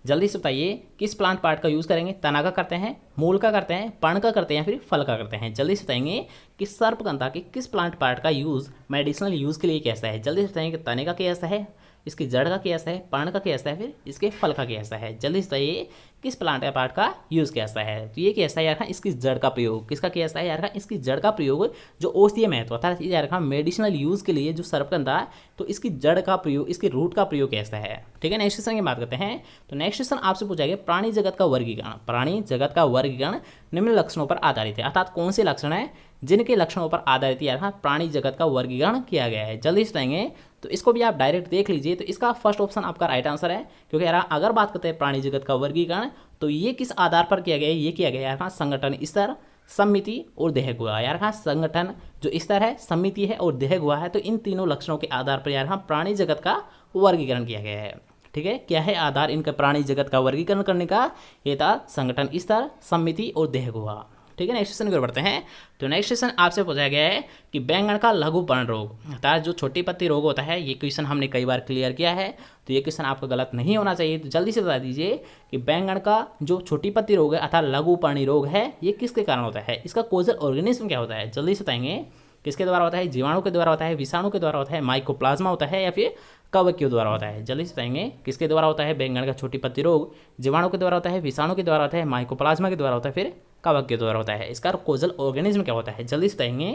जल्दी से बताइए किस प्लांट पार्ट का यूज़ करेंगे, तना का करते हैं, मूल का करते हैं, पर्ण का करते हैं या फिर फल का करते हैं। जल्दी से बताएंगे कि सर्पगंधा के किस प्लांट पार्ट का यूज़ मेडिसिनल यूज़ के लिए किया जाता है। जल्दी से बताएंगे कि तने का किया जाता है, इसकी जड़ का किया जाता है, पर्ण का किया जाता है, फिर इसके फल का किया जाता है। जल्दी से बताइए किस प्लांट का पार्ट का यूज़ किया जाता है। तो ये किया जाता है यार इसकी जड़ का प्रयोग। किसका किया जाता है यार इसकी जड़ का प्रयोग जो औषधीय महत्व अर्थात यार मेडिसिनल यूज़ के लिए जो सर्पगंधा तो इसकी जड़ का प्रयोग, इसकी रूट का प्रयोग किया जाता है। ठीक है, नेक्स्ट क्वेश्चन की बात करते हैं। तो नेक्स्ट क्वेश्चन आपसे पूछा गया प्राणी जगत का वर्गीकरण। प्राणी जगत का वर्गीकरण निम्न लक्षणों पर आधारित है, अर्थात कौन से लक्षण है जिनके लक्षणों पर आधारित यार प्राणी जगत का वर्गीकरण किया गया है। जल्दी से बताएंगे तो इसको भी आप डायरेक्ट देख लीजिए। तो इसका फर्स्ट ऑप्शन आपका राइट आंसर है, क्योंकि यार अगर बात करते हैं प्राणी जगत का वर्गीकरण तो ये किस आधार पर किया गया है, ये किया गया यार संगठन स्तर, समिति और देह गुहा। यार संगठन जो स्तर है, समिति है और देह गुहा है, तो इन तीनों लक्षणों के आधार पर यार प्राणी जगत का वर्गीकरण किया गया है। ठीक है, क्या है आधार इनका प्राणी जगत का वर्गीकरण करने का, ये था संगठन स्तर, समिति और देह गुहा। ठीक है, नेक्स्ट क्वेश्चन की ओर बढ़ते हैं। तो नेक्स्ट क्वेश्चन आपसे पूछा गया है कि बैंगन का लघुपर्ण रोग अर्थात जो छोटी पत्ती रोग होता है, ये क्वेश्चन हमने कई बार क्लियर किया है, तो ये क्वेश्चन आपका गलत नहीं होना चाहिए। तो जल्दी से बता दीजिए कि बैंगन का जो छोटी पत्ती रोग है अर्थात लघुपर्णी रोग है ये किसके कारण होता है, इसका कोजल ऑर्गेनिज्म क्या होता है। जल्दी से बताएंगे किसके द्वारा होता है, जीवाणु के द्वारा होता है, विषाणु के द्वारा होता है, माइकोप्लाज्मा होता है या फिर कवक के द्वारा होता है। जल्दी से बताएंगे किसके द्वारा होता है बैंगन का छोटी पत्ती रोग, जीवाणु के द्वारा होता है, विषाणु के द्वारा होता है, माइकोप्लाज्मा के द्वारा होता है, फिर कवक के द्वारा होता है। इसका कोजल ऑर्गेनिज्म क्या होता है, जल्दी से बताएंगे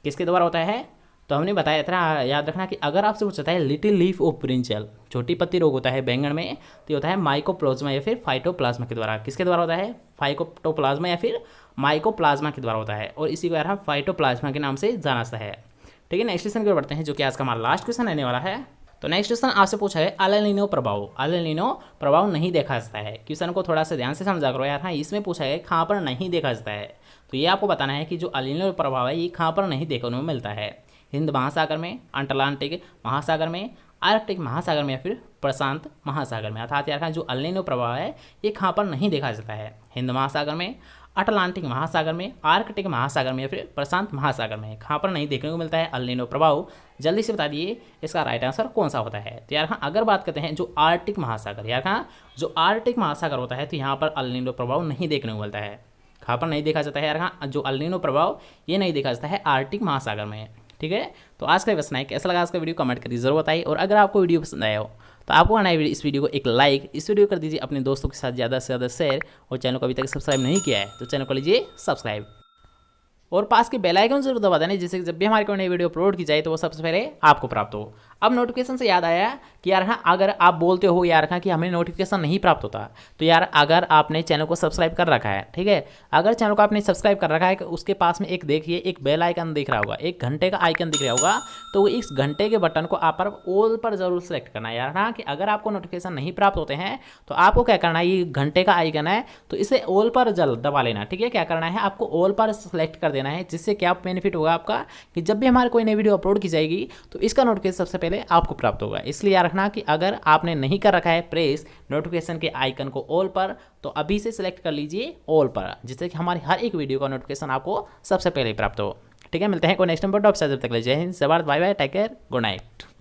किसके द्वारा होता है। तो हमने बताया था, याद रखना कि अगर आपसे पूछता है लिटिल लीफ ऑफ ब्रिंजल छोटी पत्ती रोग होता है बैंगन में, तो ये होता है माइकोप्लाज्मा या फिर फाइटोप्लाज्मा के द्वारा। किसके द्वारा होता है, फाइटोप्लाज्मा या फिर माइकोप्लाज्मा के द्वारा होता है, और इसी को यार हम फाइटोप्लाज्मा के नाम से जाना जाता है। ठीक है, नेक्स्ट क्वेश्चन की ओर बढ़ते हैं जो कि आज का हमारा लास्ट क्वेश्चन रहने वाला है। तो नेक्स्ट क्वेश्चन आपसे पूछा है अल नीनो प्रभाव। अल नीनो प्रभाव नहीं देखा जाता है, क्वेश्चन को थोड़ा सा ध्यान से समझा करो यार। हाँ, इसमें पूछा है कहाँ पर नहीं देखा जाता है, तो ये आपको बताना है कि जो अल नीनो प्रभाव है ये कहाँ पर नहीं देखने को मिलता है। हिंद महासागर में, अटलांटिक महासागर में, आर्कटिक महासागर में या फिर प्रशांत महासागर में। अर्थात यार जो अल नीनो प्रभाव है ये कहाँ पर नहीं देखा जाता है, हिंद महासागर में, अटलांटिक महासागर में, आर्कटिक महासागर में या फिर प्रशांत महासागर में। कहाँ पर नहीं देखने को मिलता है अल नीनो प्रभाव, जल्दी से बता दिए इसका राइट आंसर कौन सा होता है। तो यार हाँ अगर बात करते हैं जो आर्कटिक महासागर, यार हाँ जो आर्कटिक महासागर होता है तो यहाँ पर अल नीनो प्रभाव नहीं देखने को मिलता है। कहाँ पर नहीं देखा जाता है यार हाँ जो अल नीनो प्रभाव ये नहीं देखा जाता है आर्कटिक महासागर में। ठीक है, तो आज का बस नहीं, कैसा लगा आज का वीडियो कमेंट करके जरूर बताइए, और अगर आपको वीडियो पसंद आया हो तो आपको आना है इस वीडियो को एक लाइक, इस वीडियो कर दीजिए अपने दोस्तों के साथ ज़्यादा से ज़्यादा शेयर, और चैनल को अभी तक सब्सक्राइब नहीं किया है तो चैनल को लीजिए सब्सक्राइब। और पास के बेल आइकन जरूर दबा देना, जिससे जब भी हमारी कोई नई वीडियो अपलोड की जाए तो वो सबसे पहले आपको प्राप्त हो। अब नोटिफिकेशन से याद आया कि यार हाँ, अगर आप बोलते हो यार हाँ कि हमें नोटिफिकेशन नहीं प्राप्त होता, तो यार अगर आपने चैनल को सब्सक्राइब कर रखा है, ठीक है, अगर चैनल को आपने सब्सक्राइब कर रखा है, उसके पास में एक देखिए एक बेल आइकन दिख रहा होगा, एक घंटे का आइकन दिख रहा होगा, तो इस घंटे के बटन को आप पर ऑल पर जरूर सेलेक्ट करना है यार हाँ, कि अगर आपको नोटिफिकेशन नहीं प्राप्त होते हैं तो आपको क्या करना है, ये घंटे का आइकन है तो इसे ऑल पर जल्द दबा लेना, ठीक है। क्या करना है, आपको ऑल पर सेलेक्ट कर देना है, जिससे क्या बेनिफिट होगा आपका कि जब भी हमारी कोई नई वीडियो अपलोड की जाएगी तो इसका नोटिफिकेशन सबसे पहले आपको प्राप्त होगा। इसलिए याद रखना कि अगर आपने नहीं कर रखा है प्रेस नोटिफिकेशन के आइकन को ऑल पर, तो अभी से सिलेक्ट कर लीजिए ऑल पर, जिससे कि हमारी हर एक वीडियो का नोटिफिकेशन आपको सबसे पहले प्राप्त हो। ठीक है, मिलते हैं कोई नेक्स्ट नंबर टॉप से, जब तक ले Jai Hind, Jai Bharat, bye bye, take care, good night.